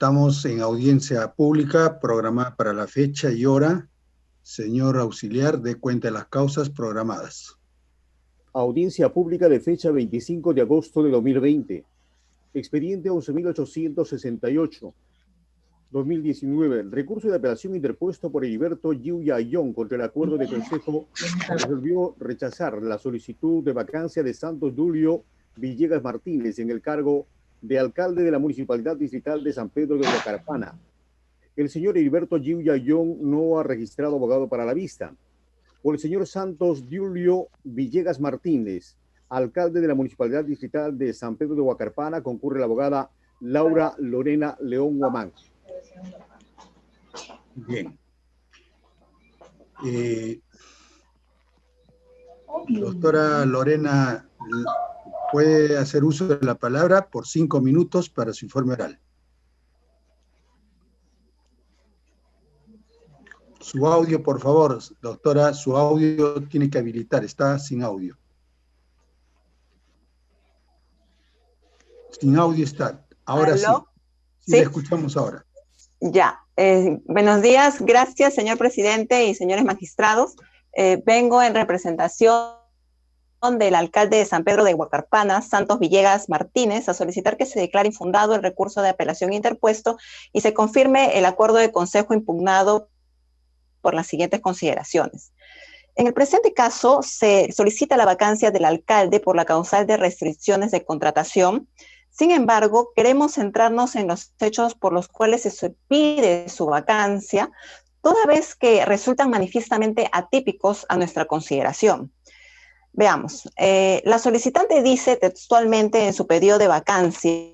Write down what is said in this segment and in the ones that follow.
Estamos en audiencia pública programada para la fecha y hora. Señor auxiliar, dé cuenta de las causas programadas. Audiencia pública de fecha 25 de agosto de 2020. Expediente 11.868. 2019. Recurso de apelación interpuesto por Heriberto Yuya Ayón contra el acuerdo de consejo resolvió rechazar la solicitud de vacancia de Santos Dulio Villegas Martínez en el cargo de alcalde de la Municipalidad Distrital de San Pedro de Huacarpana. El señor Heriberto Yuya Ayón no ha registrado abogado para la vista. Por el señor Santos Dulio Villegas Martínez, alcalde de la Municipalidad Distrital de San Pedro de Huacarpana, concurre la abogada Laura Lorena León Guamán. Bien. Doctora Lorena, puede hacer uso de la palabra por 5 minutos para su informe oral. Su audio, por favor, doctora, su audio tiene que habilitar, está sin audio. Sin audio está, ahora sí. Sí, la escuchamos ahora. Ya, buenos días, gracias señor presidente y señores magistrados. Vengo en representación del alcalde de San Pedro de Huacarpana, Santos Villegas Martínez, a solicitar que se declare infundado el recurso de apelación interpuesto y se confirme el acuerdo de consejo impugnado por las siguientes consideraciones. En el presente caso, se solicita la vacancia del alcalde por la causal de restricciones de contratación. Sin embargo, queremos centrarnos en los hechos por los cuales se pide su vacancia, toda vez que resultan manifiestamente atípicos a nuestra consideración. Veamos, la solicitante dice textualmente en su pedido de vacancia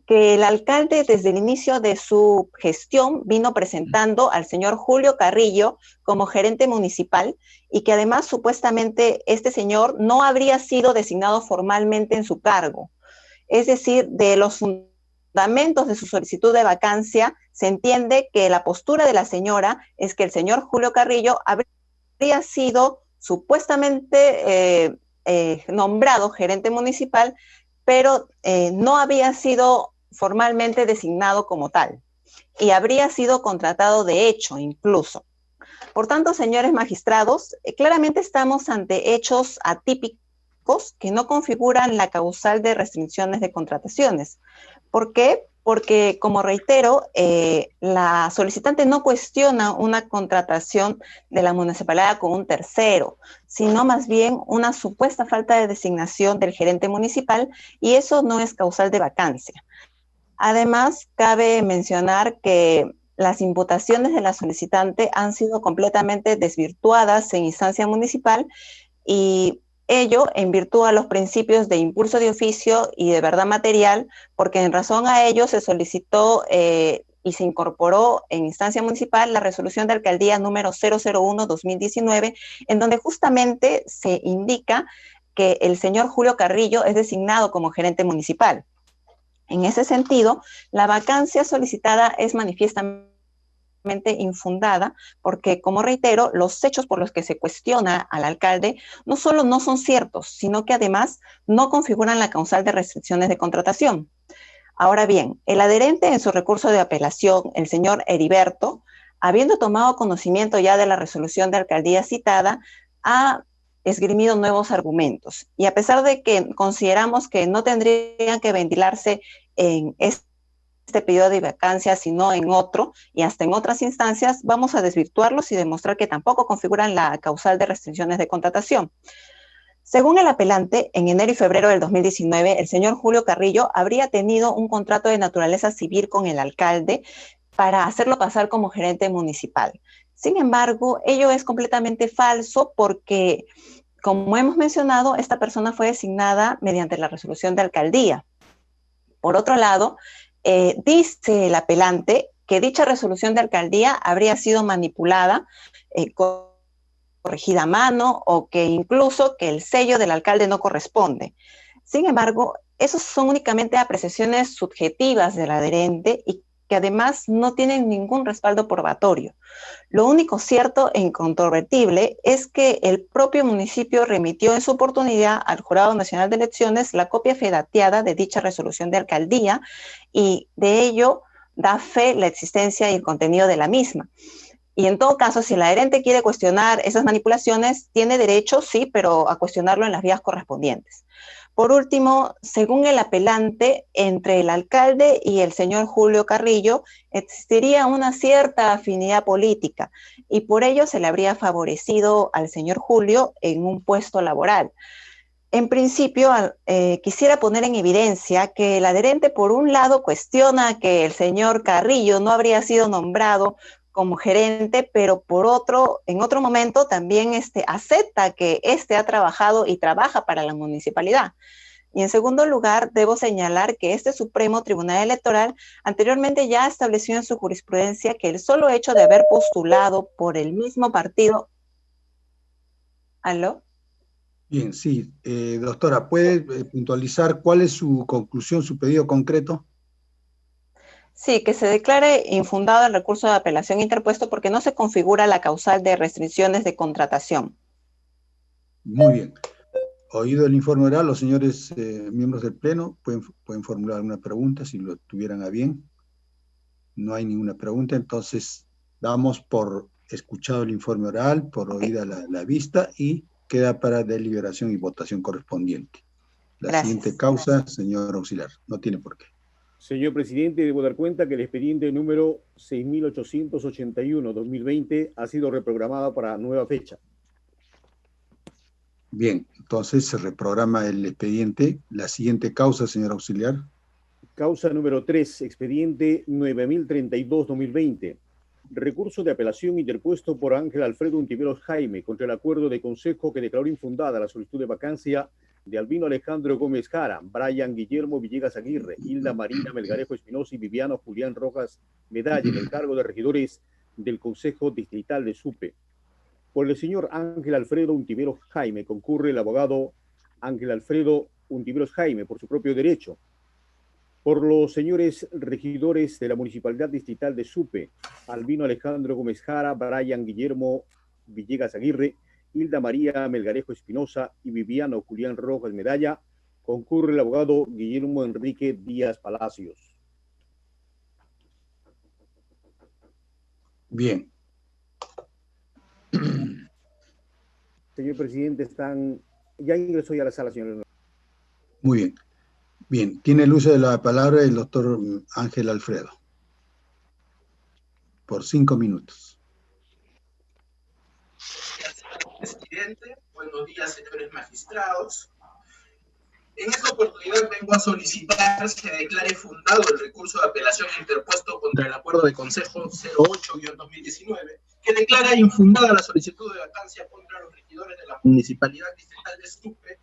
que el alcalde desde el inicio de su gestión vino presentando al señor Julio Carrillo como gerente municipal y que además supuestamente este señor no habría sido designado formalmente en su cargo. Es decir, de los fundamentos de su solicitud de vacancia se entiende que la postura de la señora es que el señor Julio Carrillo habría sido supuestamente nombrado gerente municipal, pero no había sido formalmente designado como tal y habría sido contratado de hecho incluso. Por tanto, señores magistrados, claramente estamos ante hechos atípicos que no configuran la causal de restricciones de contrataciones. ¿Por qué? Porque, como reitero, la solicitante no cuestiona una contratación de la municipalidad con un tercero, sino más bien una supuesta falta de designación del gerente municipal, y eso no es causal de vacancia. Además, cabe mencionar que las imputaciones de la solicitante han sido completamente desvirtuadas en instancia municipal y ello en virtud a los principios de impulso de oficio y de verdad material, porque en razón a ello se solicitó y se incorporó en instancia municipal la resolución de alcaldía número 001-2019, en donde justamente se indica que el señor Julio Carrillo es designado como gerente municipal. En ese sentido, la vacancia solicitada es manifiestamente infundada, porque, como reitero, los hechos por los que se cuestiona al alcalde no solo no son ciertos, sino que además no configuran la causal de restricciones de contratación. Ahora bien, el adherente en su recurso de apelación, el señor Heriberto, habiendo tomado conocimiento ya de la resolución de alcaldía citada, ha esgrimido nuevos argumentos. Y a pesar de que consideramos que no tendrían que ventilarse en este periodo de vacancia, sino en otro, y hasta en otras instancias, vamos a desvirtuarlos y demostrar que tampoco configuran la causal de restricciones de contratación. Según el apelante, en enero y febrero del 2019, el señor Julio Carrillo habría tenido un contrato de naturaleza civil con el alcalde para hacerlo pasar como gerente municipal. Sin embargo, ello es completamente falso porque, como hemos mencionado, esta persona fue designada mediante la resolución de alcaldía. Por otro lado, dice el apelante que dicha resolución de alcaldía habría sido manipulada, corregida a mano, o que incluso que el sello del alcalde no corresponde. Sin embargo, esos son únicamente apreciaciones subjetivas del adherente y que además no tienen ningún respaldo probatorio. Lo único cierto e incontrovertible es que el propio municipio remitió en su oportunidad al Jurado Nacional de Elecciones la copia fedateada de dicha resolución de alcaldía, y de ello da fe la existencia y el contenido de la misma. Y en todo caso, si el adherente quiere cuestionar esas manipulaciones, tiene derecho, sí, pero a cuestionarlo en las vías correspondientes. Por último, según el apelante, entre el alcalde y el señor Julio Carrillo existiría una cierta afinidad política y por ello se le habría favorecido al señor Julio en un puesto laboral. En principio, quisiera poner en evidencia que el adherente, por un lado, cuestiona que el señor Carrillo no habría sido nombrado como gerente, pero por otro, en otro momento también acepta que ha trabajado y trabaja para la municipalidad. Y en segundo lugar, debo señalar que este Supremo Tribunal Electoral anteriormente ya estableció en su jurisprudencia que el solo hecho de haber postulado por el mismo partido... ¿Aló? Bien, sí. Doctora, ¿puede puntualizar cuál es su conclusión, su pedido concreto? Sí, que se declare infundado el recurso de apelación interpuesto porque no se configura la causal de restricciones de contratación. Muy bien. Oído el informe oral, los señores miembros del Pleno pueden formular alguna pregunta si lo tuvieran a bien. No hay ninguna pregunta, entonces damos por escuchado el informe oral, por oída la vista y queda para deliberación y votación correspondiente. La siguiente causa, señor auxiliar, no tiene por qué. Señor presidente, debo dar cuenta que el expediente número 6881-2020 ha sido reprogramado para nueva fecha. Bien, entonces se reprograma el expediente. La siguiente causa, señor auxiliar. Causa número 3, expediente 9032-2020. Recurso de apelación interpuesto por Ángel Alfredo Untiveros Jaime contra el acuerdo de consejo que declaró infundada la solicitud de vacancia de Albino Alejandro Gómez Jara, Brian Guillermo Villegas Aguirre, Hilda Marina Melgarejo Espinosa y Viviano Julián Rojas Medalla en el cargo de regidores del Consejo Distrital de Supe. Por el señor Ángel Alfredo Untiveros Jaime concurre el abogado Ángel Alfredo Untiveros Jaime por su propio derecho. Por los señores regidores de la Municipalidad Distrital de Supe, Albino Alejandro Gómez Jara, Brian Guillermo Villegas Aguirre, Hilda María Melgarejo Espinosa y Viviano Julián Rojas Medalla, concurre el abogado Guillermo Enrique Díaz Palacios. Bien. Señor presidente, ya ingresó ya a la sala, señor. Muy bien. Bien, tiene el uso de la palabra el doctor Ángel Alfredo. Por 5 minutos. Gracias, presidente. Buenos días, señores magistrados. En esta oportunidad vengo a solicitar se declare fundado el recurso de apelación interpuesto contra el acuerdo de consejo 08-2019, que declara infundada la solicitud de vacancia contra los regidores de la Municipalidad Distrital de Supe,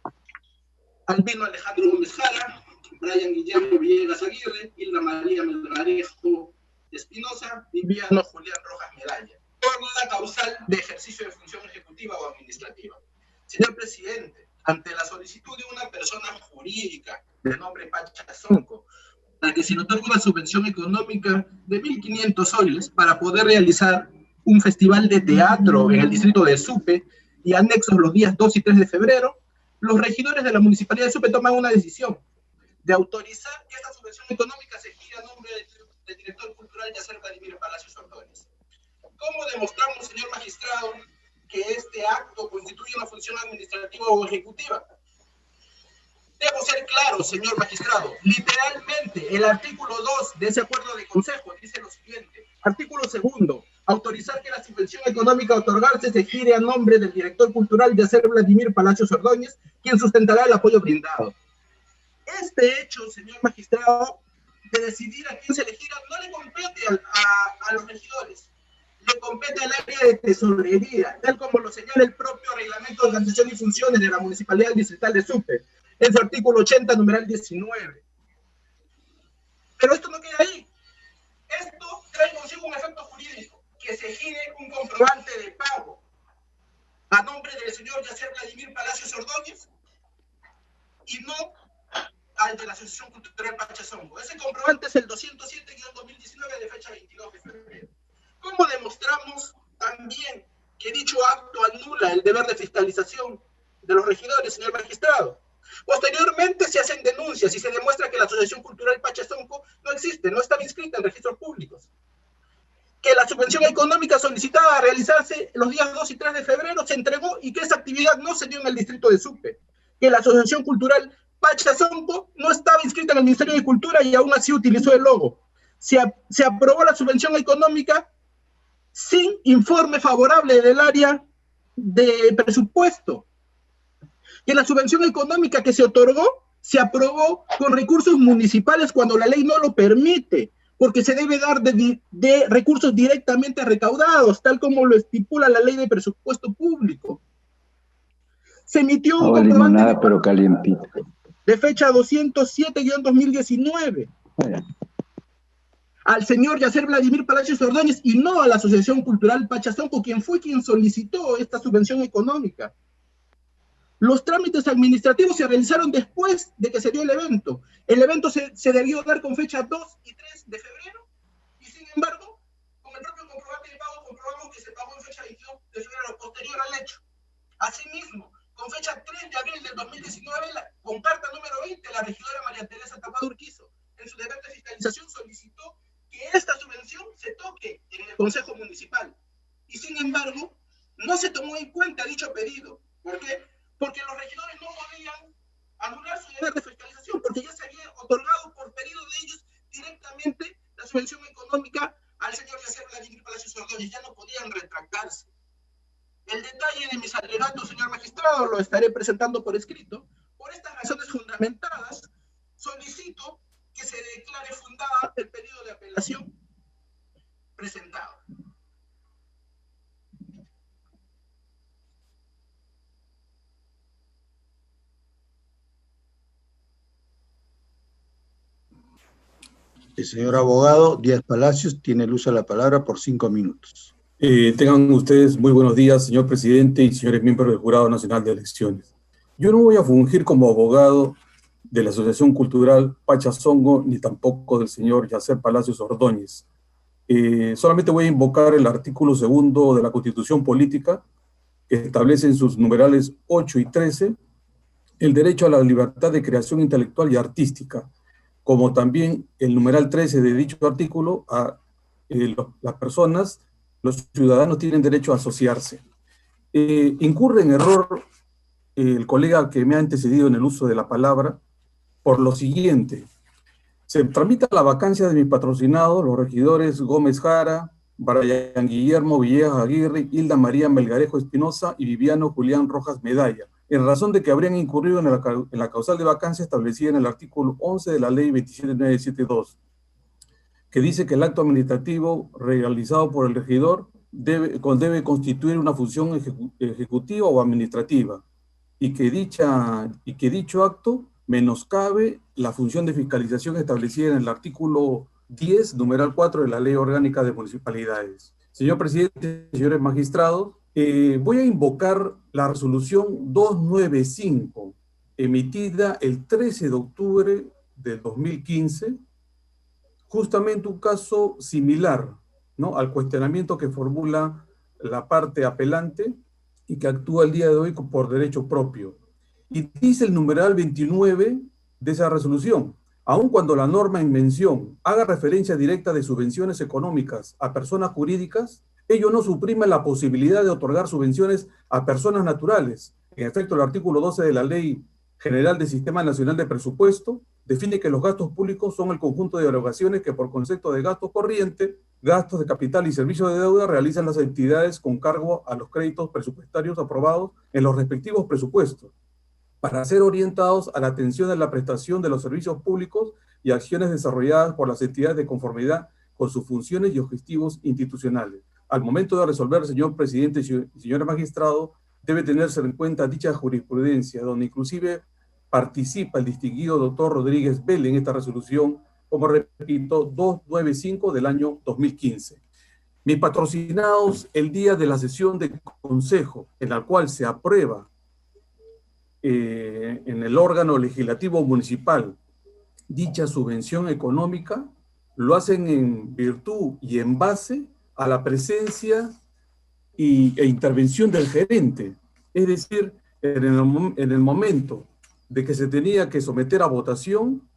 Albino Alejandro Gómez Jara, Brian Guillermo Villegas Aguirre, Hilda María Melgarejo Espinosa, Viviano Julián Rojas Medalla, por la causal de ejercicio de función ejecutiva o administrativa. Señor presidente, ante la solicitud de una persona jurídica de nombre Pachazonco, a la que se le otorga una subvención económica de 1.500 soles para poder realizar un festival de teatro en el distrito de Supe y anexos los días 2 y 3 de febrero, los regidores de la Municipalidad de Supe toman una decisión de autorizar que esta subvención económica se gire a nombre del director cultural Yacer Vladimir Palacios Ordóñez. ¿Cómo demostramos, señor magistrado, que este acto constituye una función administrativa o ejecutiva? Debo ser claro, señor magistrado. Literalmente, el artículo 2 de ese acuerdo de consejo dice lo siguiente. Artículo 2. Autorizar que la subvención económica a otorgarse se gire a nombre del director cultural Yacer Vladimir Palacios Ordóñez, quien sustentará el apoyo brindado. Este hecho, señor magistrado, de decidir a quién se le gira, no le compete a los regidores. Le compete al área de tesorería, tal como lo señala el propio reglamento de organización y funciones de la Municipalidad Distrital de Supe, en su artículo 80, numeral 19. Pero esto no queda ahí. Esto trae consigo un efecto jurídico, que se gire un comprobante de pago a nombre del señor Yacer Vladimir Palacios Ordóñez y no al de la Asociación Cultural Pachazonco. Ese comprobante es el 207-2019 de fecha 22 de febrero. ¿Cómo demostramos también que dicho acto anula el deber de fiscalización de los regidores, señor magistrado? Posteriormente se hacen denuncias y se demuestra que la Asociación Cultural Pachazonco no existe, no estaba inscrita en registros públicos. Que la subvención económica solicitada a realizarse los días 2 y 3 de febrero se entregó y que esa actividad no se dio en el distrito de Supe. Que la Asociación Cultural Pachazonco no estaba inscrita en el Ministerio de Cultura y aún así utilizó el logo. Se aprobó la subvención económica sin informe favorable del área de presupuesto. Que la subvención económica que se otorgó se aprobó con recursos municipales cuando la ley no lo permite, porque se debe dar de recursos directamente recaudados, tal como lo estipula la ley de presupuesto público. Se emitió un comprobante pero calientita, de fecha 207-2019 al señor Yacer Vladimir Palacios Ordóñez y no a la Asociación Cultural Pachazonco, quien fue quien solicitó esta subvención económica. Los trámites administrativos se realizaron después de que se dio el evento. El evento se debió dar con fecha 2 y 3 de febrero, y sin embargo, con el propio comprobante de pago comprobamos que se pagó en fecha 22 de febrero, posterior al hecho. Asimismo, con fecha 3 de abril del 2019, con carta número 20, la regidora María Teresa Tapada Urquizo, en su deber de fiscalización, solicitó que esta subvención se toque en el Consejo Municipal. Y sin embargo, no se tomó en cuenta dicho pedido. ¿Por qué? Porque los regidores no podían anular su deber de fiscalización, porque ya se había otorgado por pedido de ellos directamente la subvención económica al señor Yacer Vladimir Palacios Ordóñez, ya no podían retractarse. El detalle de mis alegatos, señor magistrado, lo estaré presentando por escrito. Por estas razones fundamentadas, solicito que se declare fundada el pedido de apelación presentado. El señor abogado Díaz Palacios tiene el uso de la palabra por 5 minutos. Tengan ustedes muy buenos días, señor presidente y señores miembros del Jurado Nacional de Elecciones. Yo no voy a fungir como abogado de la Asociación Cultural Pachazonco, ni tampoco del señor Yacer Palacios Ordóñez. Solamente voy a invocar el artículo 2 de la Constitución Política, que establece en sus numerales 8 y 13 el derecho a la libertad de creación intelectual y artística, como también el numeral 13 de dicho artículo, las personas, los ciudadanos tienen derecho a asociarse. Incurre en error el colega que me ha antecedido en el uso de la palabra por lo siguiente: se tramita la vacancia de mis patrocinados, los regidores Gómez Jara, Brian Guillermo Villegas Aguirre, Hilda María Melgarejo Espinosa y Viviano Julián Rojas Medalla, en razón de que habrían incurrido en la causal de vacancia establecida en el artículo 11 de la ley 27972, que dice que el acto administrativo realizado por el regidor debe constituir una función ejecutiva o administrativa, y que dicho acto menoscabe la función de fiscalización establecida en el artículo 10, numeral 4 de la Ley Orgánica de Municipalidades. Señor presidente, señores magistrados, voy a invocar la resolución 295, emitida el 13 de octubre del 2015, justamente un caso similar, ¿no?, al cuestionamiento que formula la parte apelante y que actúa el día de hoy por derecho propio. Y dice el numeral 29 de esa resolución: aun cuando la norma en mención haga referencia directa de subvenciones económicas a personas jurídicas, ello no suprime la posibilidad de otorgar subvenciones a personas naturales. En efecto, el artículo 12 de la Ley General del Sistema Nacional de Presupuesto define que los gastos públicos son el conjunto de erogaciones que por concepto de gasto corriente, gastos de capital y servicios de deuda realizan las entidades con cargo a los créditos presupuestarios aprobados en los respectivos presupuestos, para ser orientados a la atención de la prestación de los servicios públicos y acciones desarrolladas por las entidades de conformidad con sus funciones y objetivos institucionales. Al momento de resolver, señor presidente y señores magistrados, debe tenerse en cuenta dicha jurisprudencia, donde inclusive participa el distinguido doctor Rodríguez Vélez en esta resolución, como repito, 295 del año 2015. Mis patrocinados, el día de la sesión de consejo, en la cual se aprueba en el órgano legislativo municipal dicha subvención económica, lo hacen en virtud y en base a la presencia e intervención del gerente. Es decir, en el momento de que se tenía que someter a votación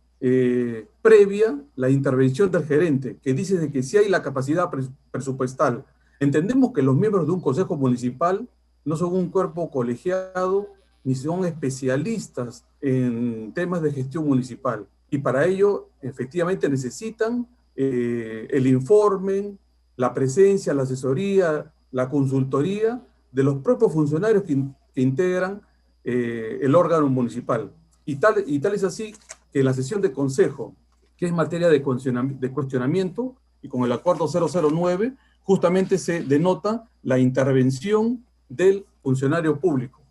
previa la intervención del gerente, que dice de que si hay la capacidad presupuestal. Entendemos que los miembros de un consejo municipal no son un cuerpo colegiado ni son especialistas en temas de gestión municipal, y para ello efectivamente necesitan el informe, la presencia, la asesoría, la consultoría de los propios funcionarios que integran el órgano municipal. Y tal es así que en la sesión de consejo, que es materia de cuestionamiento, y con el acuerdo 009, justamente se denota la intervención del funcionario público,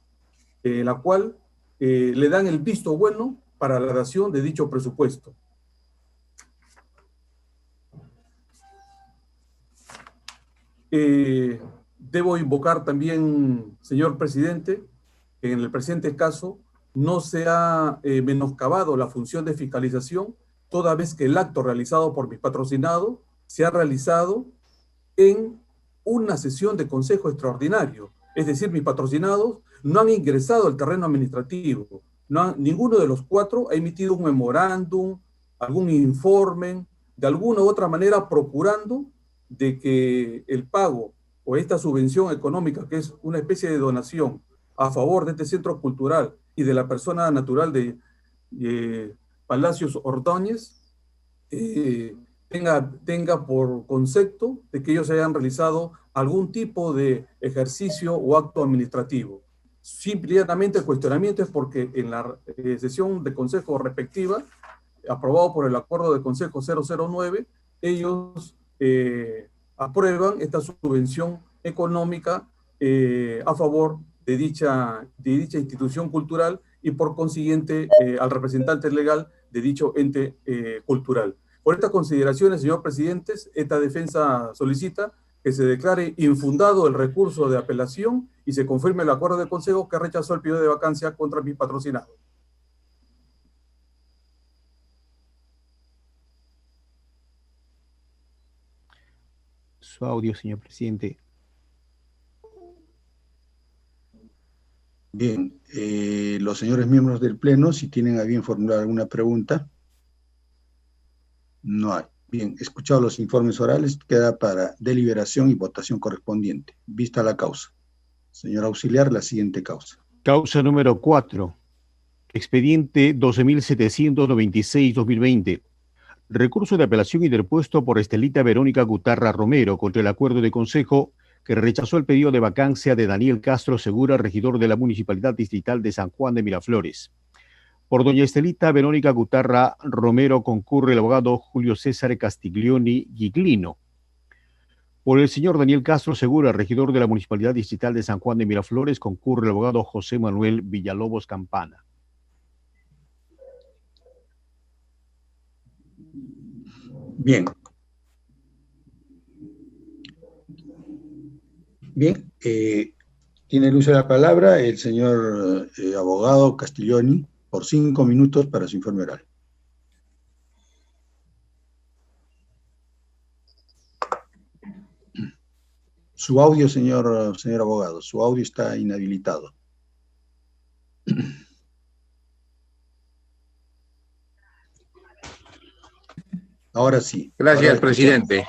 la cual le dan el visto bueno para la dación de dicho presupuesto. Debo invocar también, señor presidente, que en el presente caso no se ha menoscabado la función de fiscalización, toda vez que el acto realizado por mi patrocinado se ha realizado en una sesión de consejo extraordinario. Es decir, mis patrocinados no han ingresado al terreno administrativo. Ninguno de los cuatro ha emitido un memorándum, algún informe, de alguna u otra manera procurando de que el pago o esta subvención económica, que es una especie de donación a favor de este centro cultural y de la persona natural de Palacios Ordóñez, tenga por concepto de que ellos hayan realizado algún tipo de ejercicio o acto administrativo. Simplemente el cuestionamiento es porque en la sesión de consejo respectiva, aprobado por el acuerdo de consejo 009, ellos aprueban esta subvención económica a favor de dicha institución cultural y por consiguiente al representante legal de dicho ente cultural. Por estas consideraciones, señor presidente, esta defensa solicita que se declare infundado el recurso de apelación y se confirme el acuerdo de consejo que rechazó el pedido de vacancia contra mi patrocinado. Su audio, señor presidente. Bien, los señores miembros del Pleno, si tienen a bien formular alguna pregunta. No hay. Bien, escuchados los informes orales, queda para deliberación y votación correspondiente. Vista la causa. Señor auxiliar, la siguiente causa. Causa número 4. Expediente 12.796-2020. Recurso de apelación interpuesto por Estelita Verónica Gutarra Romero contra el acuerdo de consejo que rechazó el pedido de vacancia de Daniel Castro Segura, regidor de la Municipalidad Distrital de San Juan de Miraflores. Por doña Estelita Verónica Gutarra Romero concurre el abogado Julio César Castiglioni Giglino. Por el señor Daniel Castro Segura, regidor de la Municipalidad Distrital de San Juan de Miraflores, concurre el abogado José Manuel Villalobos Campana. Bien. Bien, tiene el uso de la palabra el señor abogado Castiglioni por 5 minutos para su informe oral. Su audio, señor abogado, su audio está inhabilitado. Ahora sí. Gracias, presidente.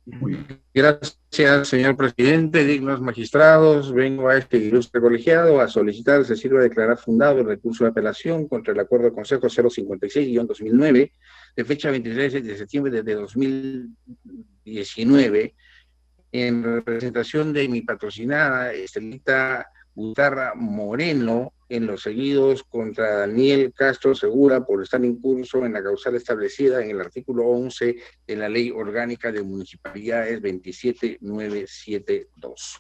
Muy bien. Gracias, señor presidente, dignos magistrados. Vengo a este ilustre colegiado a solicitar se sirva declarar fundado el recurso de apelación contra el acuerdo de consejo 056-2009 de fecha 23 de septiembre de 2019 en representación de mi patrocinada Estelita Gutarra Moreno en los seguidos contra Daniel Castro Segura por estar en curso en la causal establecida en el artículo 11 de la Ley Orgánica de Municipalidades 27972.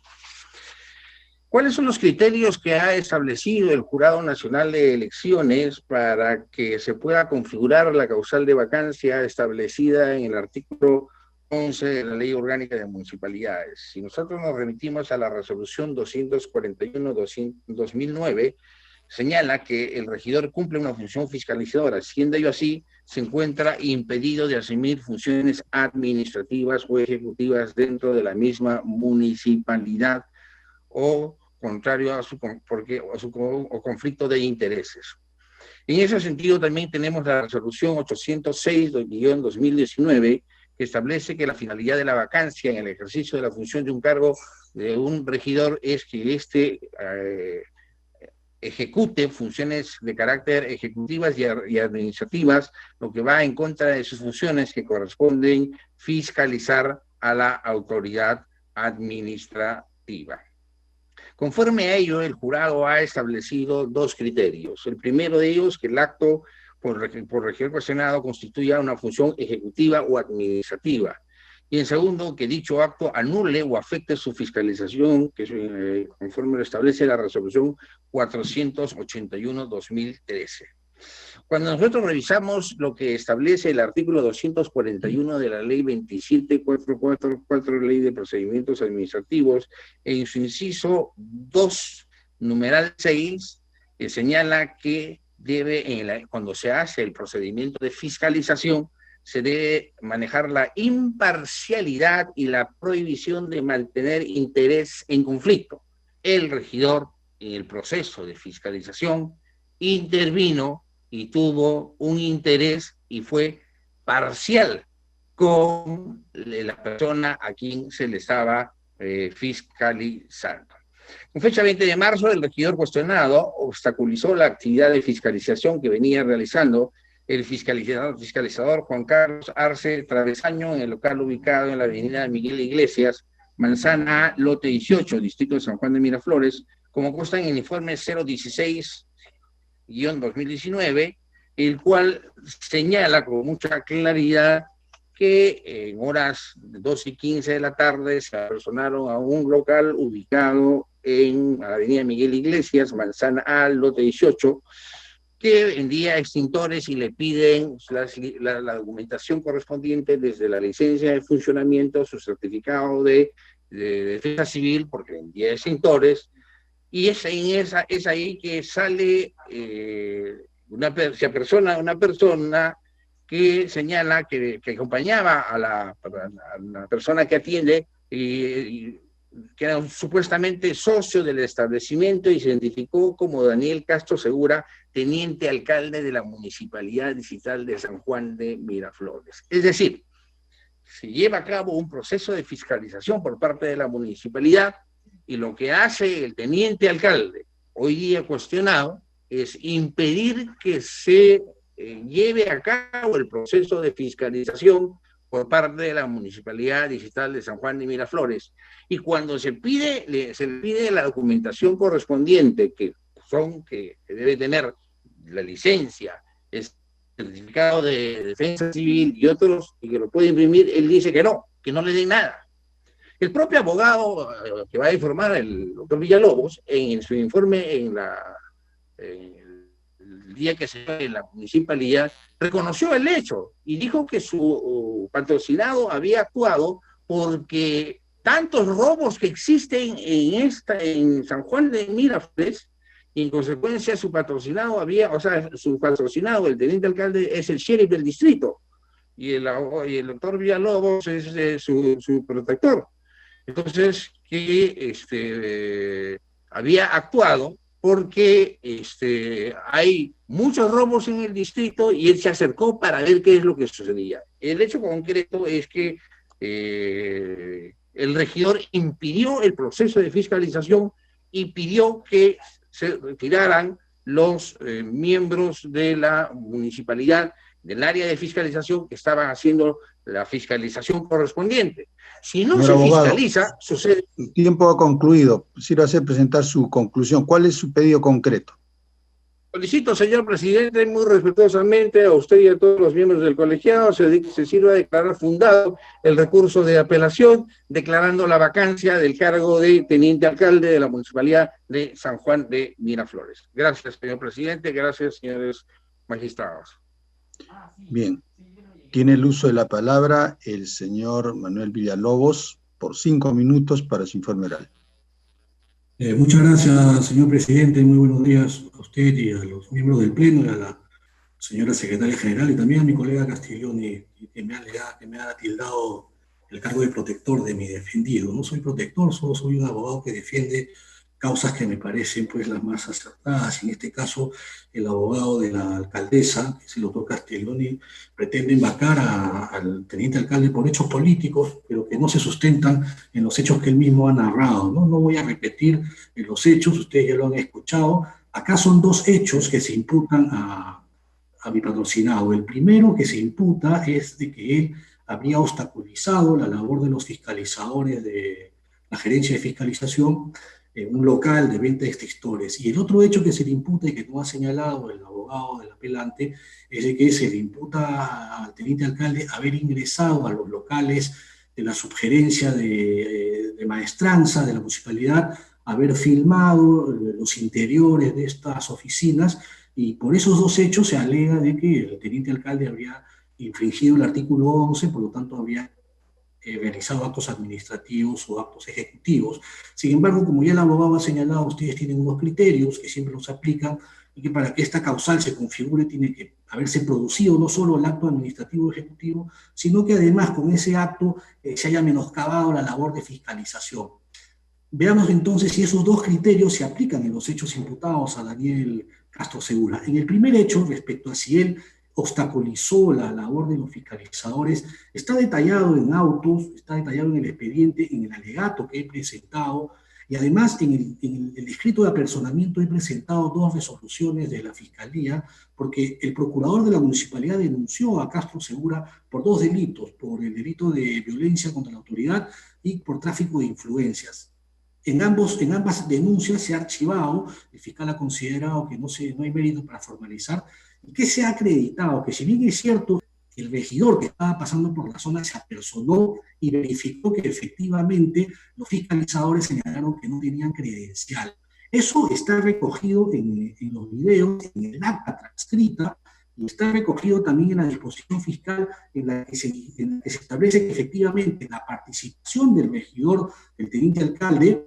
¿Cuáles son los criterios que ha establecido el Jurado Nacional de Elecciones para que se pueda configurar la causal de vacancia establecida en el artículo 11 de la Ley Orgánica de Municipalidades? Si nosotros nos remitimos a la resolución 241-2009, señala que el regidor cumple una función fiscalizadora, siendo ello así, se encuentra impedido de asumir funciones administrativas o ejecutivas dentro de la misma municipalidad o contrario a su conflicto de intereses. En ese sentido, también tenemos la resolución 806-2019, que establece que la finalidad de la vacancia en el ejercicio de la función de un cargo de un regidor es que éste ejecute funciones de carácter ejecutivas y administrativas, lo que va en contra de sus funciones que corresponden fiscalizar a la autoridad administrativa. Conforme a ello, el jurado ha establecido dos criterios. El primero de ellos, que el acto por regidor cuestionado constituya una función ejecutiva o administrativa. Y en segundo, que dicho acto anule o afecte su fiscalización, que conforme lo establece la resolución 481-2013. Cuando nosotros revisamos lo que establece el artículo 241 de la ley 27444, ley de procedimientos administrativos, en su inciso 2, numeral 6, señala que cuando se hace el procedimiento de fiscalización, se debe manejar la imparcialidad y la prohibición de mantener interés en conflicto. El regidor, en el proceso de fiscalización, intervino y tuvo un interés y fue parcial con la persona a quien se le estaba fiscalizando. En fecha 20 de marzo, el regidor cuestionado obstaculizó la actividad de fiscalización que venía realizando el fiscalizador Juan Carlos Arce Travesaño en el local ubicado en la avenida Miguel Iglesias, Manzana A, lote 18, distrito de San Juan de Miraflores, como consta en el informe 016-2019, el cual señala con mucha claridad que en horas de 2:15 de la tarde se apersonaron a un local ubicado en la avenida Miguel Iglesias, Manzana A, lote 18, que vendía extintores y le piden la documentación correspondiente desde la licencia de funcionamiento, su certificado de defensa civil, porque vendía extintores, y es ahí que sale una persona que señala que acompañaba a la persona que atiende, que era supuestamente socio del establecimiento, y se identificó como Daniel Castro Segura, teniente alcalde de la Municipalidad Distrital de San Juan de Miraflores. Es decir, se lleva a cabo un proceso de fiscalización por parte de la municipalidad, y lo que hace el teniente alcalde, hoy día cuestionado, es impedir que se lleve a cabo el proceso de fiscalización por parte de la Municipalidad Distrital de San Juan de Miraflores. Y cuando se le pide la documentación correspondiente, que debe tener la licencia, el certificado de defensa civil y otros, y que lo puede imprimir, él dice que no le den nada. El propio abogado que va a informar, el doctor Villalobos, en su informe el día que se fue en la municipalidad, reconoció el hecho y dijo que su patrocinado había actuado porque tantos robos que existen en San Juan de Miraflores, y en consecuencia su patrocinado el teniente alcalde es el sheriff del distrito, y el doctor Villalobos es su protector. Entonces, que había actuado porque hay muchos robos en el distrito, y él se acercó para ver qué es lo que sucedía. El hecho concreto es que el regidor impidió el proceso de fiscalización y pidió que se retiraran los miembros de la municipalidad del área de fiscalización que estaban haciendo la fiscalización correspondiente. Si no se fiscaliza, sucede... El tiempo ha concluido. Quisiera presentar su conclusión. ¿Cuál es su pedido concreto? Solicito, señor presidente, muy respetuosamente a usted y a todos los miembros del colegiado, se sirva a declarar fundado el recurso de apelación, declarando la vacancia del cargo de teniente alcalde de la Municipalidad de San Juan de Miraflores. Gracias, señor presidente. Gracias, señores magistrados. Bien. Tiene el uso de la palabra el señor Manuel Villalobos por 5 minutos para su informe oral. Muchas gracias, señor presidente. Muy buenos días a usted y a los miembros del Pleno, y a la señora secretaria general, y también a mi colega Castiglioni, que me ha tildado el cargo de protector de mi defendido. No soy protector, solo soy un abogado que defiende causas que me parecen pues las más acertadas. En este caso, el abogado de la alcaldesa, que es el doctor Castiglioni, pretende embarcar al teniente alcalde por hechos políticos, pero que no se sustentan en los hechos que él mismo ha narrado, ¿no? No voy a repetir los hechos, ustedes ya lo han escuchado. Acá son dos hechos que se imputan a mi patrocinado. El primero que se imputa es de que él habría obstaculizado la labor de los fiscalizadores de la gerencia de fiscalización en un local de venta de extintores. Y el otro hecho que se le imputa y que no ha señalado el abogado del apelante es de que se le imputa al teniente alcalde haber ingresado a los locales de la subgerencia de maestranza de la municipalidad, haber filmado los interiores de estas oficinas, y por esos dos hechos se alega de que el teniente alcalde habría infringido el artículo 11, por lo tanto habría realizado actos administrativos o actos ejecutivos. Sin embargo, como ya el abogado ha señalado, ustedes tienen unos criterios que siempre los aplican y que para que esta causal se configure tiene que haberse producido no solo el acto administrativo ejecutivo, sino que además con ese acto se haya menoscabado la labor de fiscalización. Veamos entonces si esos dos criterios se aplican en los hechos imputados a Daniel Castro Segura. En el primer hecho, respecto a si él obstaculizó la labor de los fiscalizadores, está detallado en autos, está detallado en el expediente, en el alegato que he presentado, y además en el escrito de apersonamiento he presentado dos resoluciones de la Fiscalía, porque el procurador de la municipalidad denunció a Castro Segura por dos delitos, por el delito de violencia contra la autoridad y por tráfico de influencias. En ambas denuncias se ha archivado, el fiscal ha considerado que no hay mérito para formalizar, y que se ha acreditado que si bien es cierto, el regidor que estaba pasando por la zona se apersonó y verificó que efectivamente los fiscalizadores señalaron que no tenían credencial. Eso está recogido en los videos, en el acta transcrita, y está recogido también en la disposición fiscal en la que se establece que efectivamente la participación del regidor, del teniente alcalde,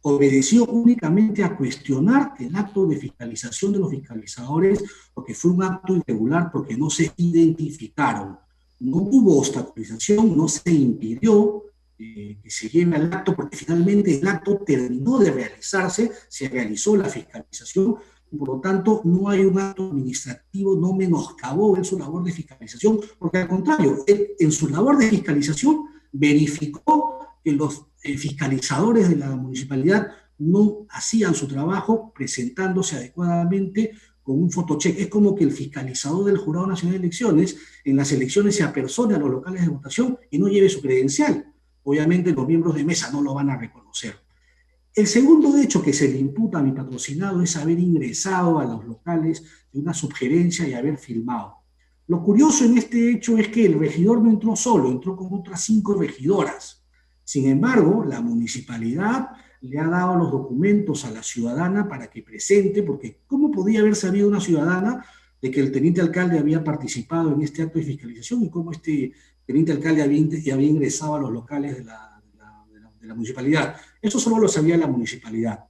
obedeció únicamente a cuestionar el acto de fiscalización de los fiscalizadores, porque fue un acto irregular, porque no se identificaron. No hubo obstaculización, no se impidió que se lleve al acto, porque finalmente el acto terminó de realizarse, se realizó la fiscalización, y por lo tanto no hay un acto administrativo, no menoscabó en su labor de fiscalización, porque al contrario, él, en su labor de fiscalización verificó que los fiscalizadores de la municipalidad no hacían su trabajo presentándose adecuadamente con un fotocheck. Es como que el fiscalizador del Jurado Nacional de Elecciones en las elecciones se apersone a los locales de votación y no lleve su credencial. Obviamente los miembros de mesa no lo van a reconocer. El segundo hecho que se le imputa a mi patrocinado es haber ingresado a los locales de una subgerencia y haber filmado. Lo curioso en este hecho es que el regidor no entró solo, entró con otras 5 regidoras. Sin embargo, la municipalidad le ha dado los documentos a la ciudadana para que presente, porque ¿cómo podía haber sabido una ciudadana de que el teniente alcalde había participado en este acto de fiscalización y cómo este teniente alcalde había ingresado a los locales de la municipalidad? Eso solo lo sabía la municipalidad.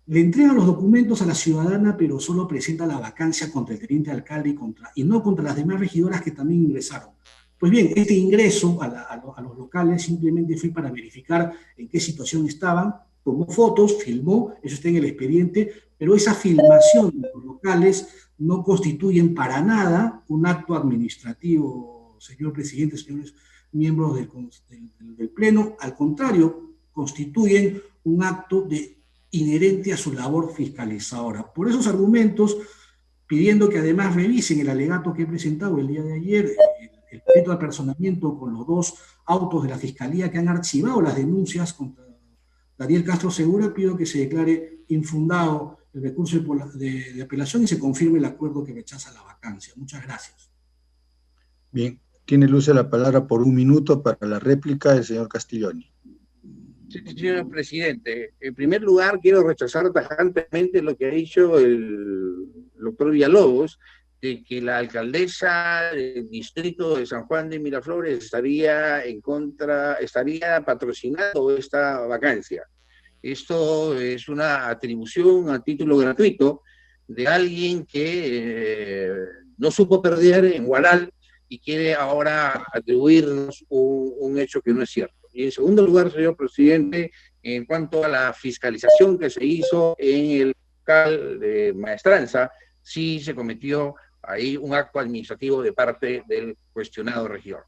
Le entregan los documentos a la ciudadana, pero solo presenta la vacancia contra el teniente alcalde y no contra las demás regidoras que también ingresaron. Pues bien, este ingreso a los locales simplemente fue para verificar en qué situación estaban, tomó fotos, filmó, eso está en el expediente, pero esa filmación de los locales no constituyen para nada un acto administrativo, señor presidente, señores miembros del Pleno. Al contrario, constituyen un acto inherente a su labor fiscalizadora. Por esos argumentos, pidiendo que además revisen el alegato que he presentado el día de ayer, el escrito de apersonamiento con los 2 autos de la Fiscalía que han archivado las denuncias contra Daniel Castro Segura, pido que se declare infundado el recurso de apelación y se confirme el acuerdo que rechaza la vacancia. Muchas gracias. Bien, tiene luz la palabra por 1 minuto para la réplica del señor Castiglioni. Sí, señor presidente. En primer lugar, quiero rechazar tajantemente lo que ha dicho el doctor Villalobos, de que la alcaldesa del distrito de San Juan de Miraflores estaría patrocinando esta vacancia. Esto es una atribución a título gratuito de alguien que no supo perder en Huaral y quiere ahora atribuirnos un hecho que no es cierto. Y en segundo lugar, señor presidente, en cuanto a la fiscalización que se hizo en el local de Maestranza, sí se cometió ahí un acto administrativo de parte del cuestionado regidor.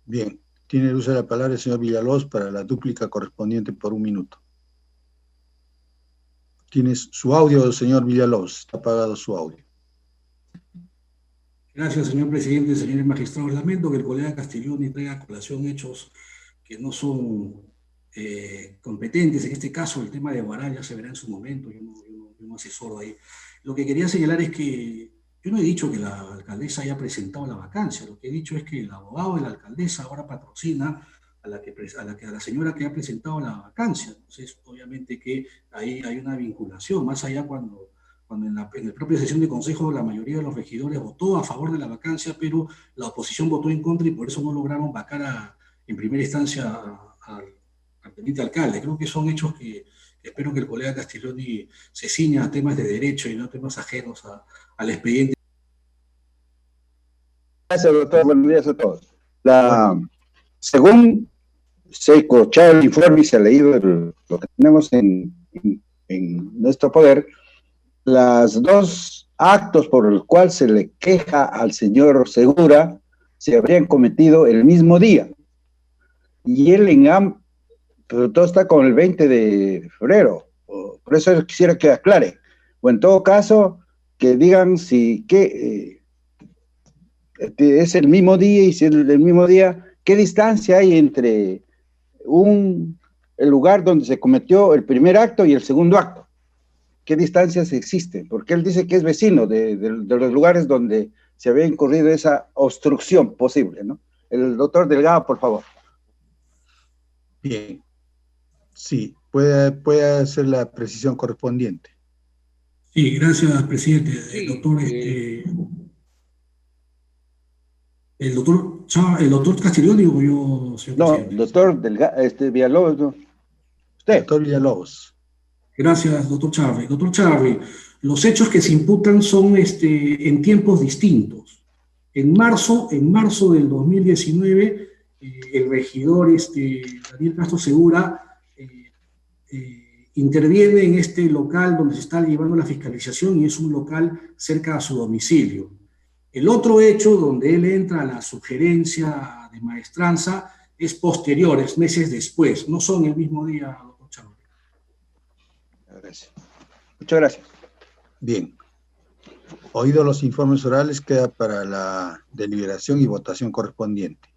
Bien, tiene el uso de la palabra el señor Villalobos para la dúplica correspondiente por 1 minuto. Tienes su audio, señor Villalobos, está apagado su audio. Gracias, señor presidente, señores magistrados. Lamento que el colega Castiglioni traiga a colación hechos que no son competentes. En este caso, el tema de Guaral ya se verá en su momento, yo no asesoro ahí. Lo que quería señalar es que yo no he dicho que la alcaldesa haya presentado la vacancia, lo que he dicho es que el abogado de la alcaldesa ahora patrocina a la señora que ha presentado la vacancia. Entonces, obviamente que ahí hay una vinculación, más allá cuando en la propia sesión de consejo la mayoría de los regidores votó a favor de la vacancia, pero la oposición votó en contra y por eso no lograron vacar en primera instancia al teniente alcalde. Creo que son hechos que espero que el colega Castiglioni se ciña a temas de derecho y no temas ajenos al expediente. Gracias, doctor. Buenos días a todos. Según se ha escuchado el informe y se ha leído lo que tenemos en nuestro poder, las dos actos por los cuales se le queja al señor Segura se habrían cometido el mismo día. Y él pero todo está con el 20 de febrero. Por eso quisiera que aclare. O en todo caso, que digan si es el mismo día, y si es el mismo día, ¿qué distancia hay entre el lugar donde se cometió el primer acto y el segundo acto? ¿Qué distancias existen? Porque él dice que es vecino de los lugares donde se había incurrido esa obstrucción posible, ¿no? El doctor Delgado, por favor. Bien, sí, puede hacer la precisión correspondiente. Sí, gracias, presidente. Sí, El doctor Castiglioni o yo, señor No, presidente. doctor Villalobos, no. Usted. Doctor Villalobos. Gracias, doctor Chávez. Doctor Chávez, los hechos que se imputan son en tiempos distintos. En marzo del 2019, el regidor Daniel Castro Segura interviene en este local donde se está llevando la fiscalización y es un local cerca a su domicilio. El otro hecho donde él entra a la sugerencia de Maestranza es posterior, es meses después, no son el mismo día, doctor Chávez. Gracias. Muchas gracias. Bien. Oídos los informes orales, queda para la deliberación y votación correspondiente.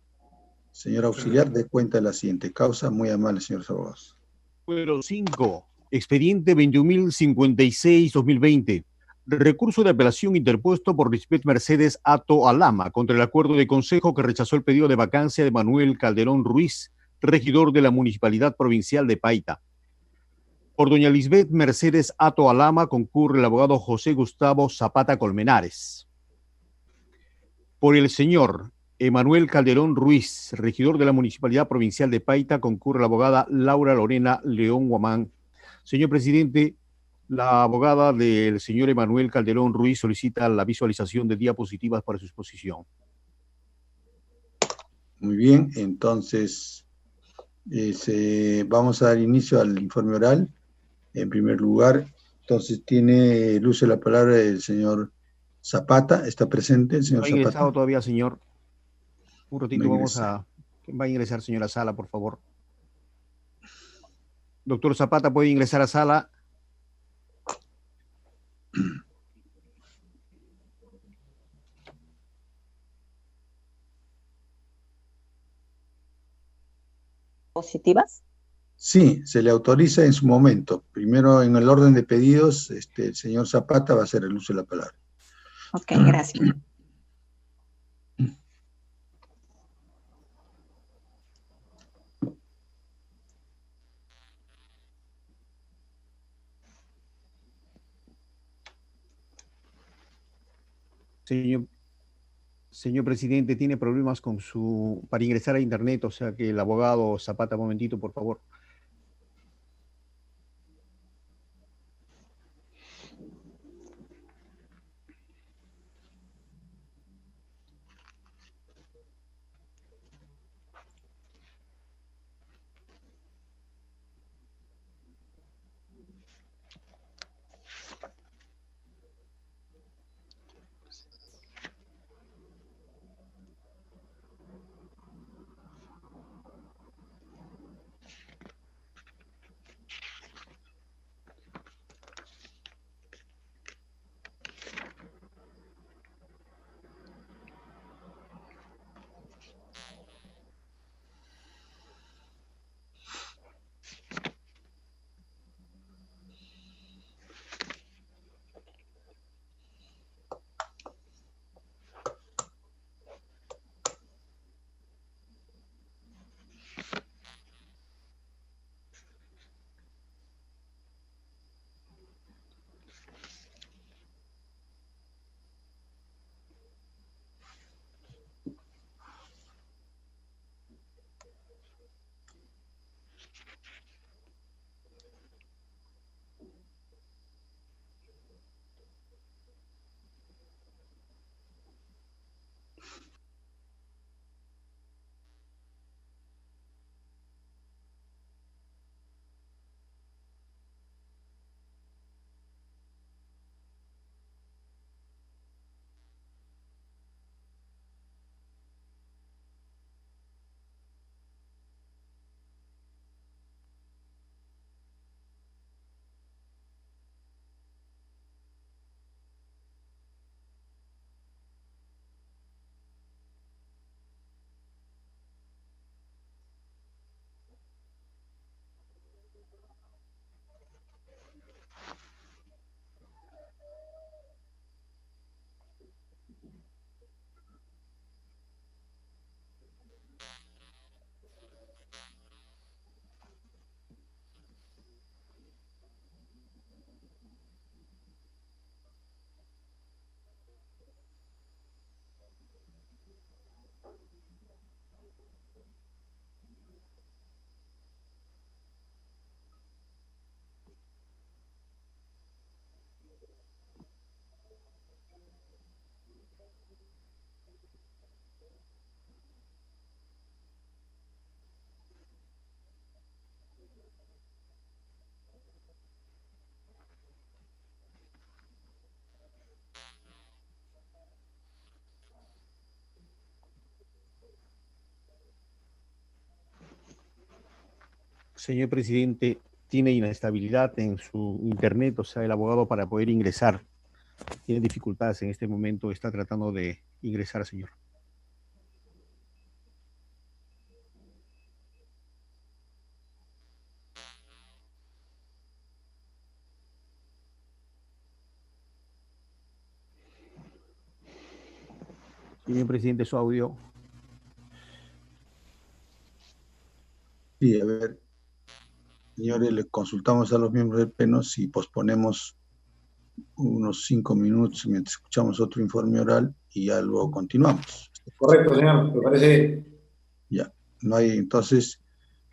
Señor auxiliar, dé cuenta de la siguiente causa. Muy amable, señores abogados. Número 5. Expediente 21.056-2020. Recurso de apelación interpuesto por Lisbeth Mercedes Hato Alama contra el acuerdo de consejo que rechazó el pedido de vacancia de Manuel Calderón Ruiz, regidor de la Municipalidad Provincial de Paita. Por doña Lisbeth Mercedes Hato Alama concurre el abogado José Gustavo Zapata Colmenares. Por el señor Emanuel Calderón Ruiz, regidor de la Municipalidad Provincial de Paita, concurre la abogada Laura Lorena León Guamán. Señor presidente, la abogada del señor Emanuel Calderón Ruiz solicita la visualización de diapositivas para su exposición. Muy bien, entonces vamos a dar inicio al informe oral. En primer lugar, entonces tiene el uso de la palabra el señor Zapata. ¿Está presente el señor ¿No ha Zapata? ingresado todavía, señor? Un ratito No va a ingresar, señora Sala, por favor. Doctor Zapata, ¿puede ingresar a sala? ¿Positivas? Sí, se le autoriza en su momento. Primero, en el orden de pedidos, el señor Zapata va a hacer el uso de la palabra. Ok, gracias. Señor presidente, tiene problemas para ingresar a internet, o sea que el abogado Zapata, un momentito, por favor. Señor presidente, tiene inestabilidad en su internet, o sea, el abogado para poder ingresar. Tiene dificultades en este momento, está tratando de ingresar, señor. Señor presidente, su audio. Sí, a ver, señores, le consultamos a los miembros del Pleno si posponemos unos 5 minutos mientras escuchamos otro informe oral y ya luego continuamos. Correcto, señor, me parece bien. Ya, no hay, entonces,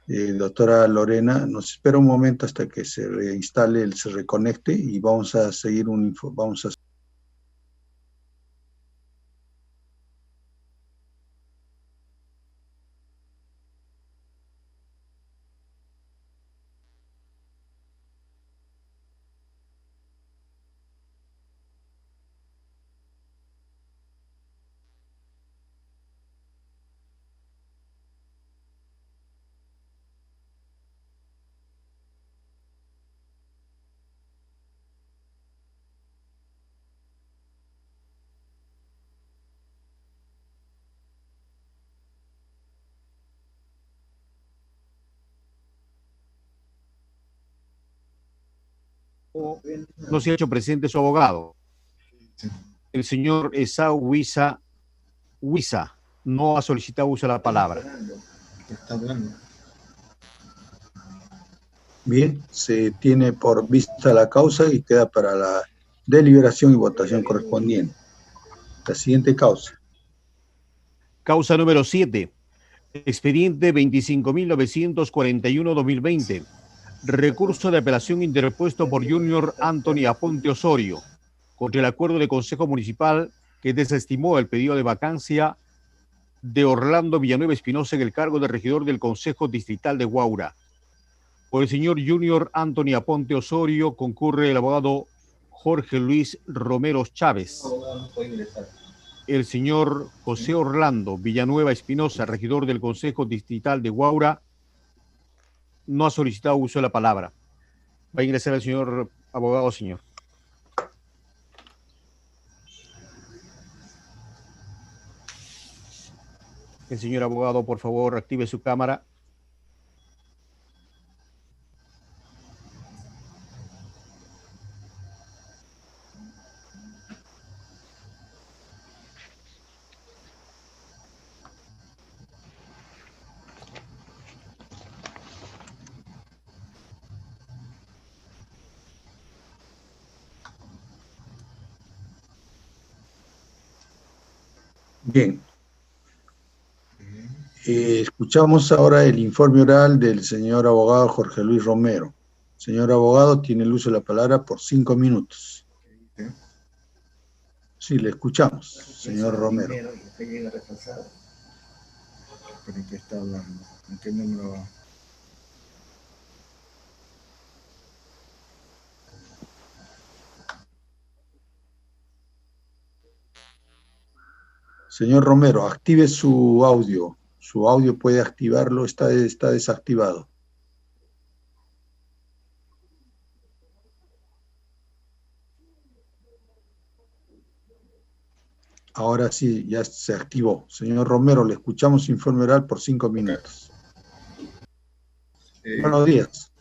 doctora Lorena, nos espera un momento hasta que se reinstale, se reconecte y vamos a seguir vamos a No se ha hecho presente su abogado. El señor Esau Huiza no ha solicitado uso de la palabra. Está hablando. Bien, se tiene por vista la causa y queda para la deliberación y votación correspondiente. La siguiente causa. Causa número 7. Expediente 25.941-2020. Recurso de apelación interpuesto por Junior Anthony Aponte Osorio contra el acuerdo de Consejo Municipal que desestimó el pedido de vacancia de Orlando Villanueva Espinosa en el cargo de regidor del Consejo Distrital de Huaura. Por el señor Junior Anthony Aponte Osorio concurre el abogado Jorge Luis Romero Chávez. El señor José Orlando Villanueva Espinosa, regidor del Consejo Distrital de Huaura, no ha solicitado uso de la palabra. Va a ingresar el señor abogado, señor. El señor abogado, por favor, active su cámara. Bien. Escuchamos ahora el informe oral del señor abogado Jorge Luis Romero. Señor abogado, tiene el uso de la palabra por 5 minutos. Sí, le escuchamos, señor Romero. ¿Pero qué está hablando? ¿En qué número va? Señor Romero, active su audio. Su audio puede activarlo, está desactivado. Ahora sí, ya se activó. Señor Romero, le escuchamos informe oral por 5 minutos. Buenos días.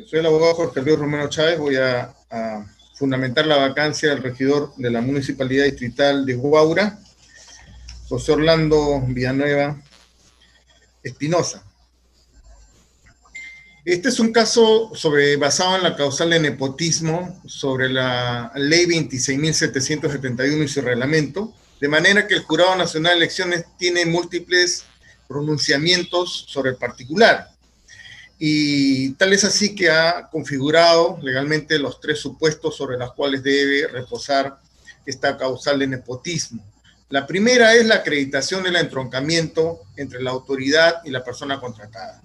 Soy el abogado Jorge Luis Romero Chávez. Voy a fundamentar la vacancia del regidor de la Municipalidad Distrital de Huaura, José Orlando Villanueva Espinosa. Este es un caso basado en la causal de nepotismo sobre la ley 26.771 y su reglamento, de manera que el Jurado Nacional de Elecciones tiene múltiples pronunciamientos sobre el particular. Y tal es así que ha configurado legalmente los 3 supuestos sobre los cuales debe reposar esta causal de nepotismo. La primera es la acreditación del entroncamiento entre la autoridad y la persona contratada.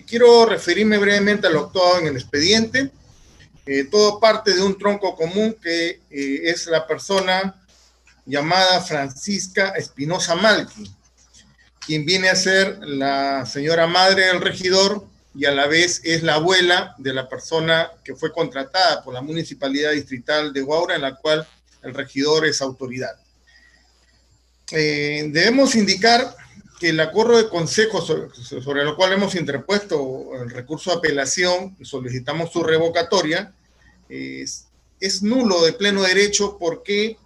Quiero referirme brevemente a lo actuado en el expediente. Todo parte de un tronco común que es la persona llamada Francisca Espinosa Malqui. quien viene a ser la señora madre del regidor y a la vez es la abuela de la persona que fue contratada por la Municipalidad Distrital de Huaura, en la cual el regidor es autoridad. Debemos indicar que el acuerdo de consejo sobre el cual hemos interpuesto el recurso de apelación y solicitamos su revocatoria es nulo de pleno derecho porque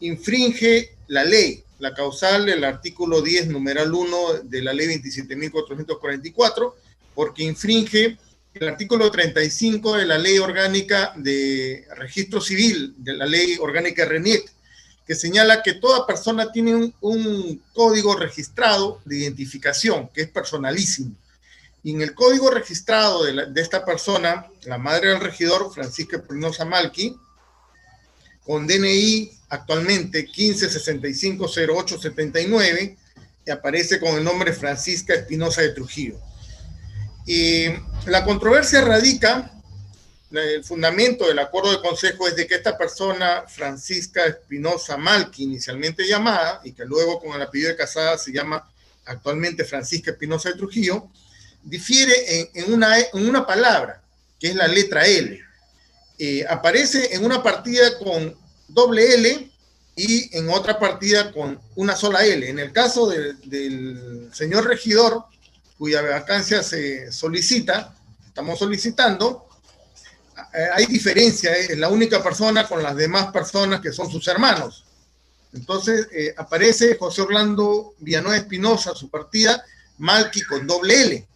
infringe la ley, la causal del artículo 10, numeral 1 de la ley 27.444, porque infringe el artículo 35 de la ley orgánica de registro civil, de la ley orgánica RENIEC, que señala que toda persona tiene un código registrado de identificación, que es personalísimo. Y en el código registrado de esta persona, la madre del regidor, Francisca Espinosa Malqui, con DNI actualmente 15650879, y aparece con el nombre Francisca Espinosa de Trujillo. La controversia radica, el fundamento del acuerdo de consejo es de que esta persona, Francisca Espinosa Malqui, inicialmente llamada, y que luego con el apellido de casada se llama actualmente Francisca Espinosa de Trujillo, difiere en una palabra, que es la letra L. Aparece en una partida con doble L y en otra partida con una sola L. En el caso del señor regidor, cuya vacancia se solicita, estamos solicitando, hay diferencia, es la única persona con las demás personas que son sus hermanos. Entonces aparece José Orlando Villanueva Espinosa, su partida, Malqui con doble L.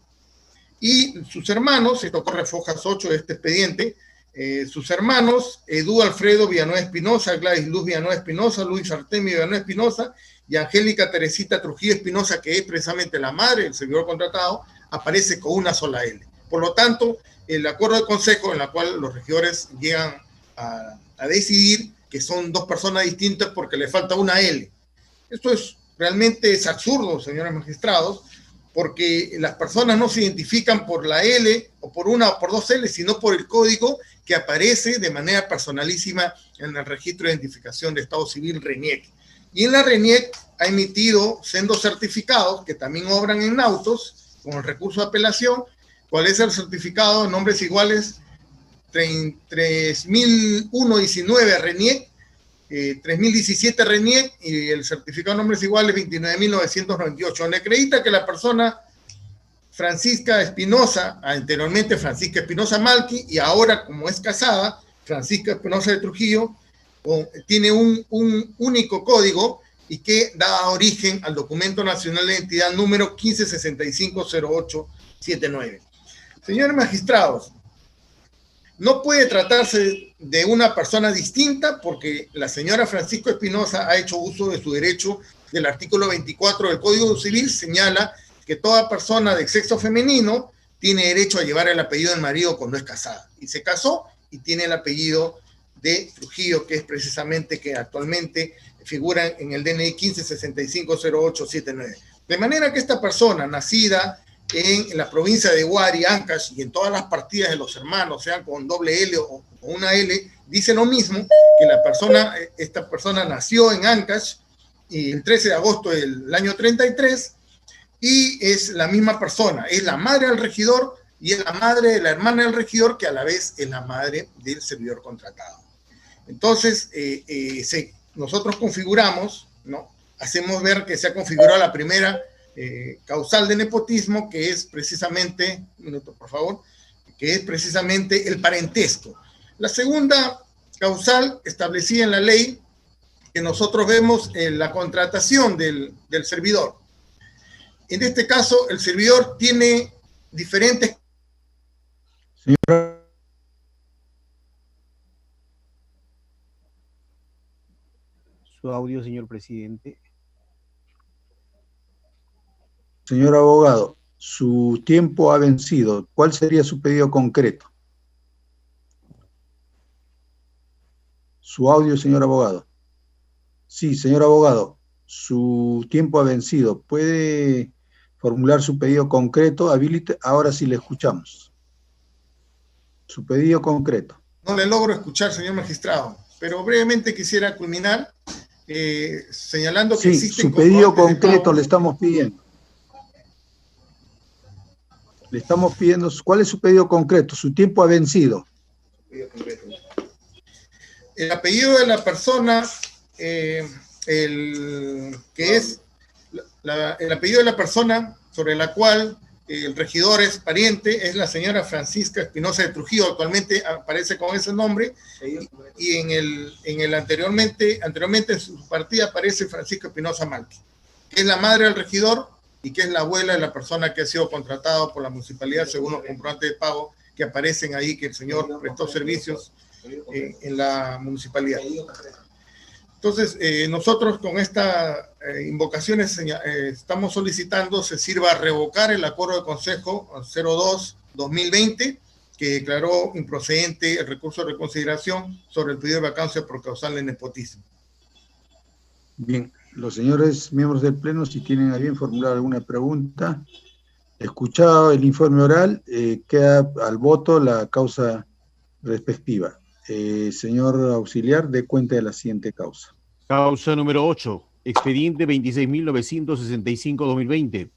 Y sus hermanos, esto corre fojas 8 de este expediente, sus hermanos, Edu Alfredo Villanueva Espinosa, Gladys Luz Villanueva Espinosa, Luis Artemio Villanueva Espinosa y Angélica Teresita Trujillo Espinosa, que es precisamente la madre del servidor contratado, aparece con una sola L. Por lo tanto, el acuerdo de consejo en el cual los regidores llegan a decidir que son dos personas distintas porque le falta una L. Esto realmente es absurdo, señores magistrados, porque las personas no se identifican por la L o por una o por dos L, sino por el código que aparece de manera personalísima en el registro de identificación de Estado Civil RENIEC. Y en la RENIEC ha emitido sendos certificados que también obran en autos con el recurso de apelación. ¿Cuál es el certificado? Nombres iguales 300119 RENIEC, 3017 RENIEC y el certificado de nombres iguales 29.998, donde acredita que la persona Francisca Espinosa, anteriormente Francisca Espinosa Malqui, y ahora como es casada, Francisca Espinosa de Trujillo, tiene un único código y que da origen al documento nacional de identidad número 15650879. Señores magistrados, no puede tratarse de una persona distinta porque la señora Francisco Espinosa ha hecho uso de su derecho del artículo 24 del Código Civil, señala que toda persona de sexo femenino tiene derecho a llevar el apellido del marido cuando es casada. Y se casó y tiene el apellido de Trujillo, que es precisamente que actualmente figura en el DNI 15650879. De manera que esta persona, nacida en la provincia de Huari, Ancash, y en todas las partidas de los hermanos, sean con doble L o con una L, dice lo mismo, que esta persona nació en Ancash y el 13 de agosto del año 33, y es la misma persona, es la madre del regidor y es la madre de la hermana del regidor, que a la vez es la madre del servidor contratado. Entonces, nosotros configuramos, ¿no? Hacemos ver que se ha configurado la primera causal de nepotismo, que es precisamente, un minuto por favor, que es precisamente el parentesco. La segunda causal establecida en la ley, que nosotros vemos en la contratación del servidor. En este caso, el servidor tiene diferentes... Señora. Su audio, señor presidente. Señor abogado, su tiempo ha vencido. ¿Cuál sería su pedido concreto? Su audio, señor abogado. Sí, señor abogado, su tiempo ha vencido. ¿Puede formular su pedido concreto? Habilite. Ahora sí le escuchamos. Su pedido concreto. No le logro escuchar, señor magistrado, pero brevemente quisiera culminar señalando que sí, existen... su pedido concreto le estamos pidiendo. Le estamos pidiendo cuál es su pedido concreto. Su tiempo ha vencido. El apellido de la persona, el apellido de la persona sobre la cual el regidor es pariente es la señora Francisca Espinosa de Trujillo. Actualmente aparece con ese nombre, y en el anteriormente en su partida aparece Francisca Espinosa Malqui, que es la madre del regidor y que es la abuela de la persona que ha sido contratada por la municipalidad según los comprobantes de pago que aparecen ahí, que el señor prestó servicios en la municipalidad. Entonces, nosotros con estas invocaciones estamos solicitando se sirva a revocar el acuerdo de consejo 02-2020 que declaró improcedente el recurso de reconsideración sobre el pedido de vacancia por causal de nepotismo. Bien, los señores miembros del Pleno, si tienen a bien formular alguna pregunta, escuchado el informe oral, queda al voto la causa respectiva. Señor auxiliar, dé cuenta de la siguiente causa. Causa número 8, expediente 26.965-2020.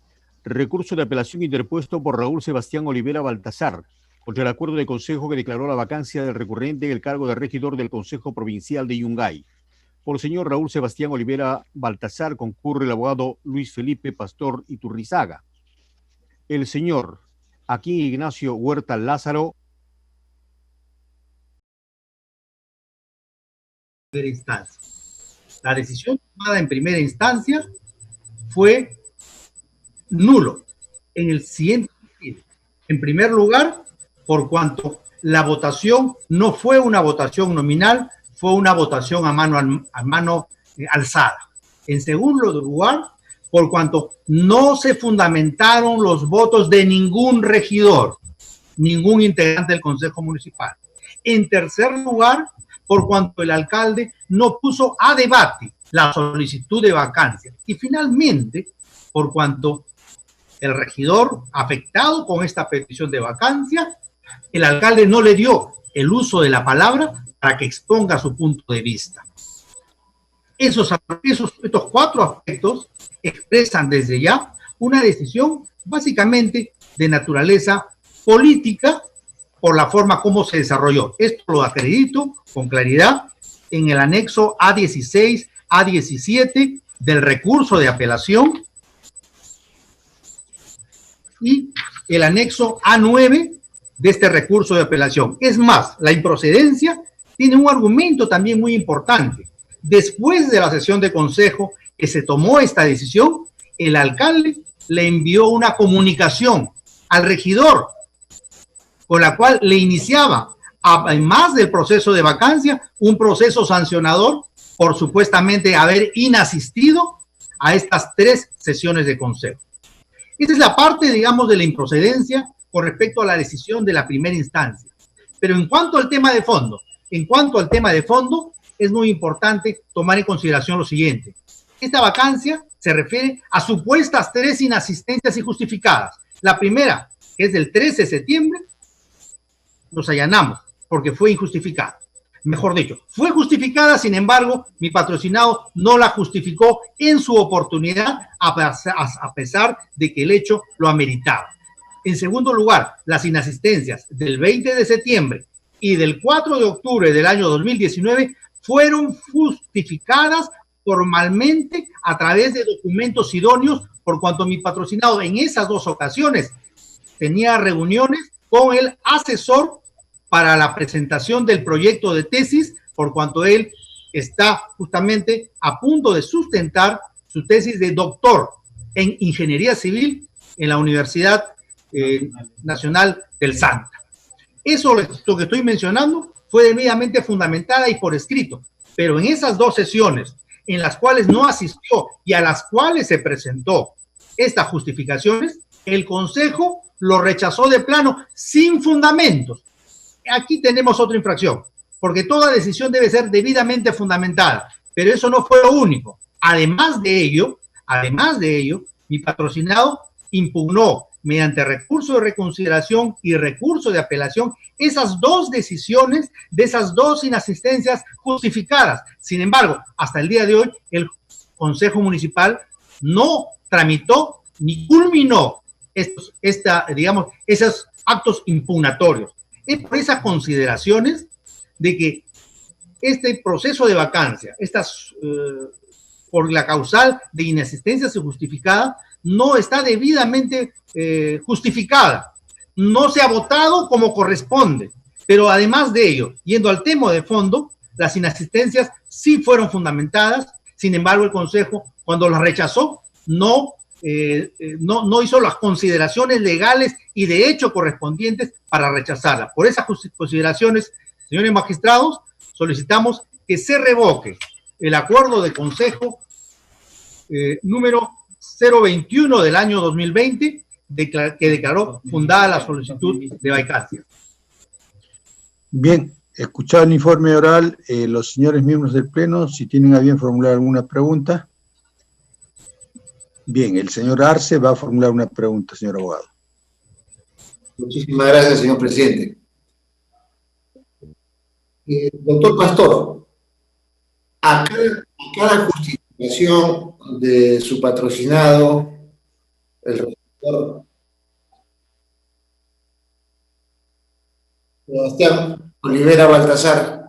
Recurso de apelación interpuesto por Raúl Sebastián Olivera Baltasar contra el acuerdo de consejo que declaró la vacancia del recurrente en el cargo de regidor del Consejo Provincial de Yungay. Por el señor Raúl Sebastián Olivera Baltasar concurre el abogado Luis Felipe Pastor Iturrizaga. El señor Aquín Ignacio Huerta Lázaro. Primera instancia. La decisión tomada en primera instancia fue nulo en el siguiente sentido. En primer lugar, por cuanto la votación no fue una votación nominal, fue una votación a mano alzada. En segundo lugar, por cuanto no se fundamentaron los votos de ningún regidor, ningún integrante del Consejo Municipal. En tercer lugar, por cuanto el alcalde no puso a debate la solicitud de vacancia. Y finalmente, por cuanto el regidor afectado con esta petición de vacancia, el alcalde no le dio el uso de la palabra para que exponga su punto de vista. Estos 4 aspectos expresan desde ya una decisión básicamente de naturaleza política por la forma como se desarrolló. Esto lo acredito con claridad en el anexo A16, A17 del recurso de apelación y el anexo A9 de este recurso de apelación. Es más, la improcedencia tiene un argumento también muy importante. Después de la sesión de consejo que se tomó esta decisión, el alcalde le envió una comunicación al regidor con la cual le iniciaba, además del proceso de vacancia, un proceso sancionador por supuestamente haber inasistido a estas 3 sesiones de consejo. Esa es la parte, digamos, de la improcedencia con respecto a la decisión de la primera instancia. Pero en cuanto al tema de fondo, es muy importante tomar en consideración lo siguiente. Esta vacancia se refiere a supuestas 3 inasistencias injustificadas. La primera, que es del 13 de septiembre, nos allanamos porque fue injustificada. Mejor dicho, fue justificada, sin embargo, mi patrocinado no la justificó en su oportunidad a pesar de que el hecho lo ameritaba. En segundo lugar, las inasistencias del 20 de septiembre y del 4 de octubre del año 2019 fueron justificadas formalmente a través de documentos idóneos, por cuanto mi patrocinado en esas 2 ocasiones tenía reuniones con el asesor para la presentación del proyecto de tesis, por cuanto él está justamente a punto de sustentar su tesis de doctor en Ingeniería Civil en la Universidad Nacional del Santa. Eso, lo que estoy mencionando, fue debidamente fundamentada y por escrito, pero en esas 2 sesiones en las cuales no asistió y a las cuales se presentó estas justificaciones, el Consejo lo rechazó de plano sin fundamentos. Aquí tenemos otra infracción, porque toda decisión debe ser debidamente fundamentada, pero eso no fue lo único. Además de ello, mi patrocinado impugnó mediante recurso de reconsideración y recurso de apelación esas 2 decisiones de esas 2 inasistencias justificadas. Sin embargo, hasta el día de hoy, el Consejo Municipal no tramitó ni culminó esos actos impugnatorios. Es por esas consideraciones de que este proceso de vacancia, por la causal de inasistencia justificada, no está debidamente justificada. No se ha votado como corresponde. Pero además de ello, yendo al tema de fondo, las inasistencias sí fueron fundamentadas. Sin embargo, el Consejo, cuando las rechazó, no hizo las consideraciones legales y de hecho correspondientes para rechazarla. Por esas consideraciones, señores magistrados, solicitamos que se revoque el acuerdo de Consejo número 021 del año 2020, que declaró fundada la solicitud de vacancia. Bien, escuchado el informe oral, los señores miembros del Pleno, si tienen a bien formular alguna pregunta. Bien, el señor Arce va a formular una pregunta, señor abogado. Muchísimas gracias, señor presidente. Doctor Pastor, a cada justificación de su patrocinado, el regidor Sebastián Olivera Baltasar,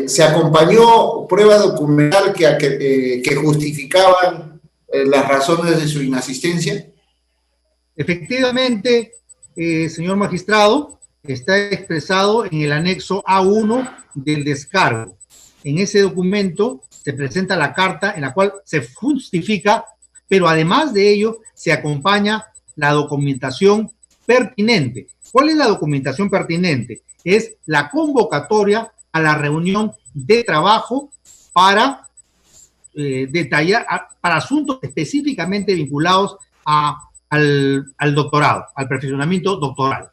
se acompañó prueba documental que justificaban las razones de su inasistencia. Efectivamente, señor magistrado, está expresado en el anexo A1 del descargo. En ese documento se presenta la carta en la cual se justifica, pero además de ello se acompaña la documentación pertinente. ¿Cuál es la documentación pertinente? Es la convocatoria a la reunión de trabajo para detallar, para asuntos específicamente vinculados al doctorado, al perfeccionamiento doctoral.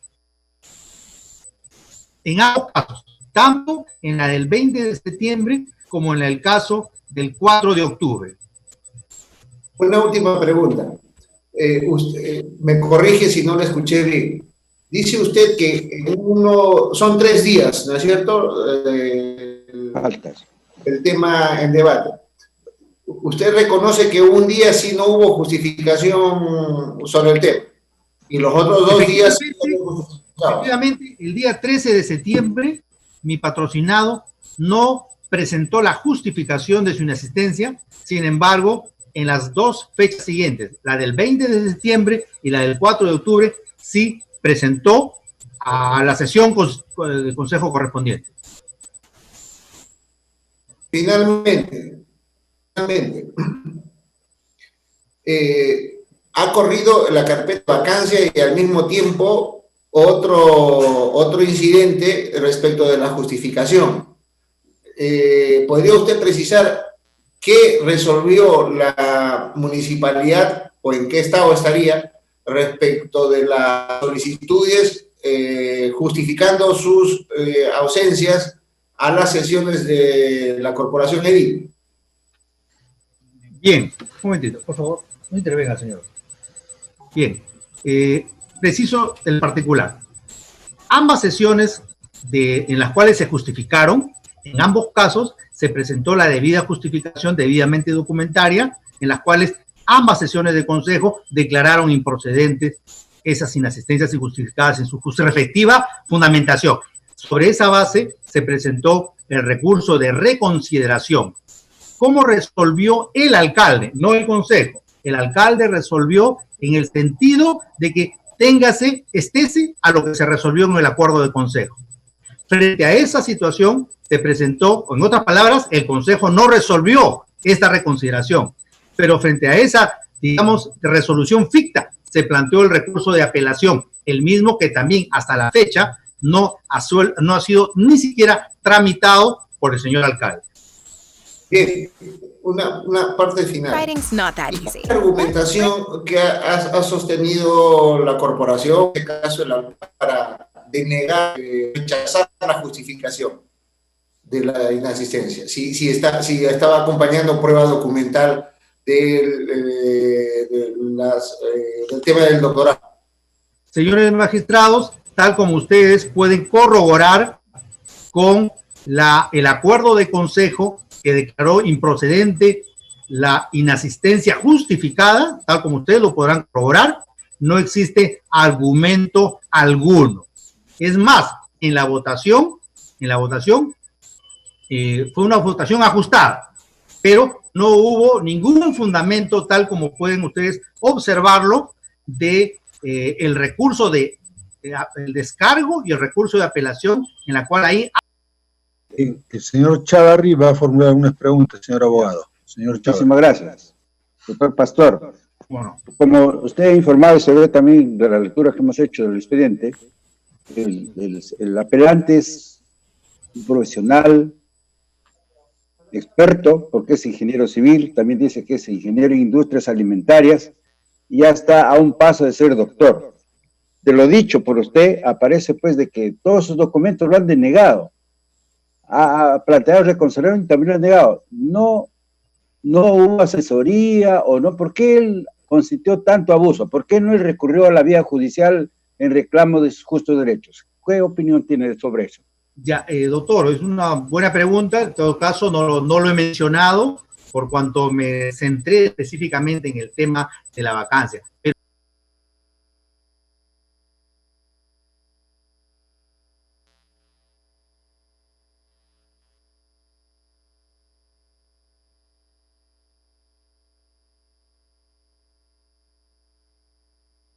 En ambos casos, tanto en la del 20 de septiembre como en el caso del 4 de octubre. Una última pregunta. Usted, me corrige si no la escuché bien. Dice usted que son 3 días, ¿no es cierto? Faltas. El tema en debate. Usted reconoce que un día sí no hubo justificación sobre el tema. Y los otros 2 días... Efectivamente, el día 13 de septiembre, mi patrocinado no presentó la justificación de su inasistencia. Sin embargo, en las 2 fechas siguientes, la del 20 de septiembre y la del 4 de octubre, sí presentó a la sesión del Consejo correspondiente. Finalmente, ha corrido la carpeta de vacancia y al mismo tiempo otro incidente respecto de la justificación. ¿Podría usted precisar qué resolvió la municipalidad o en qué estado estaría respecto de las solicitudes justificando sus ausencias a las sesiones de la Corporación Edil? Bien, un momentito, por favor, no intervenga, señor. Bien, preciso el particular. Ambas sesiones en las cuales se justificaron, en ambos casos se presentó la debida justificación debidamente documentaria, en las cuales ambas sesiones de consejo declararon improcedentes esas inasistencias injustificadas en su respectiva fundamentación. Sobre esa base se presentó el recurso de reconsideración. ¿Cómo resolvió el alcalde? No el consejo. El alcalde resolvió en el sentido de que estése a lo que se resolvió en el acuerdo de consejo. Frente a esa situación se presentó, en otras palabras, el consejo no resolvió esta reconsideración, pero frente a esa, digamos, resolución ficta, se planteó el recurso de apelación, el mismo que también hasta la fecha no ha sido ni siquiera tramitado por el señor alcalde. Bien, una parte final. La argumentación que ha sostenido la corporación, en este caso para denegar, rechazar la justificación de la inasistencia, si estaba acompañando prueba documental del tema del doctorado. Señores magistrados, tal como ustedes pueden corroborar con el acuerdo de consejo que declaró improcedente la inasistencia justificada, tal como ustedes lo podrán corroborar, no existe argumento alguno. Es más, en la votación fue una votación ajustada, pero no hubo ningún fundamento, tal como pueden ustedes observarlo, de el recurso de el descargo y el recurso de apelación, en la cual ahí... El señor Chávarri va a formular algunas preguntas, señor abogado. Señor Chávarri. Muchísimas gracias. Doctor Pastor, Bueno, como usted ha informado y se ve también de la lectura que hemos hecho del expediente, el apelante es un profesional, experto, porque es ingeniero civil, también dice que es ingeniero en industrias alimentarias, y ya está a un paso de ser doctor. De lo dicho por usted, aparece pues de que todos sus documentos lo han denegado. Ha planteado reconciliación y también lo han negado. No hubo asesoría o no. ¿Por qué él consintió tanto abuso? ¿Por qué no él recurrió a la vía judicial en reclamo de sus justos derechos? ¿Qué opinión tiene sobre eso? ya, doctor, es una buena pregunta. En todo caso, no lo he mencionado por cuanto me centré específicamente en el tema de la vacancia. Pero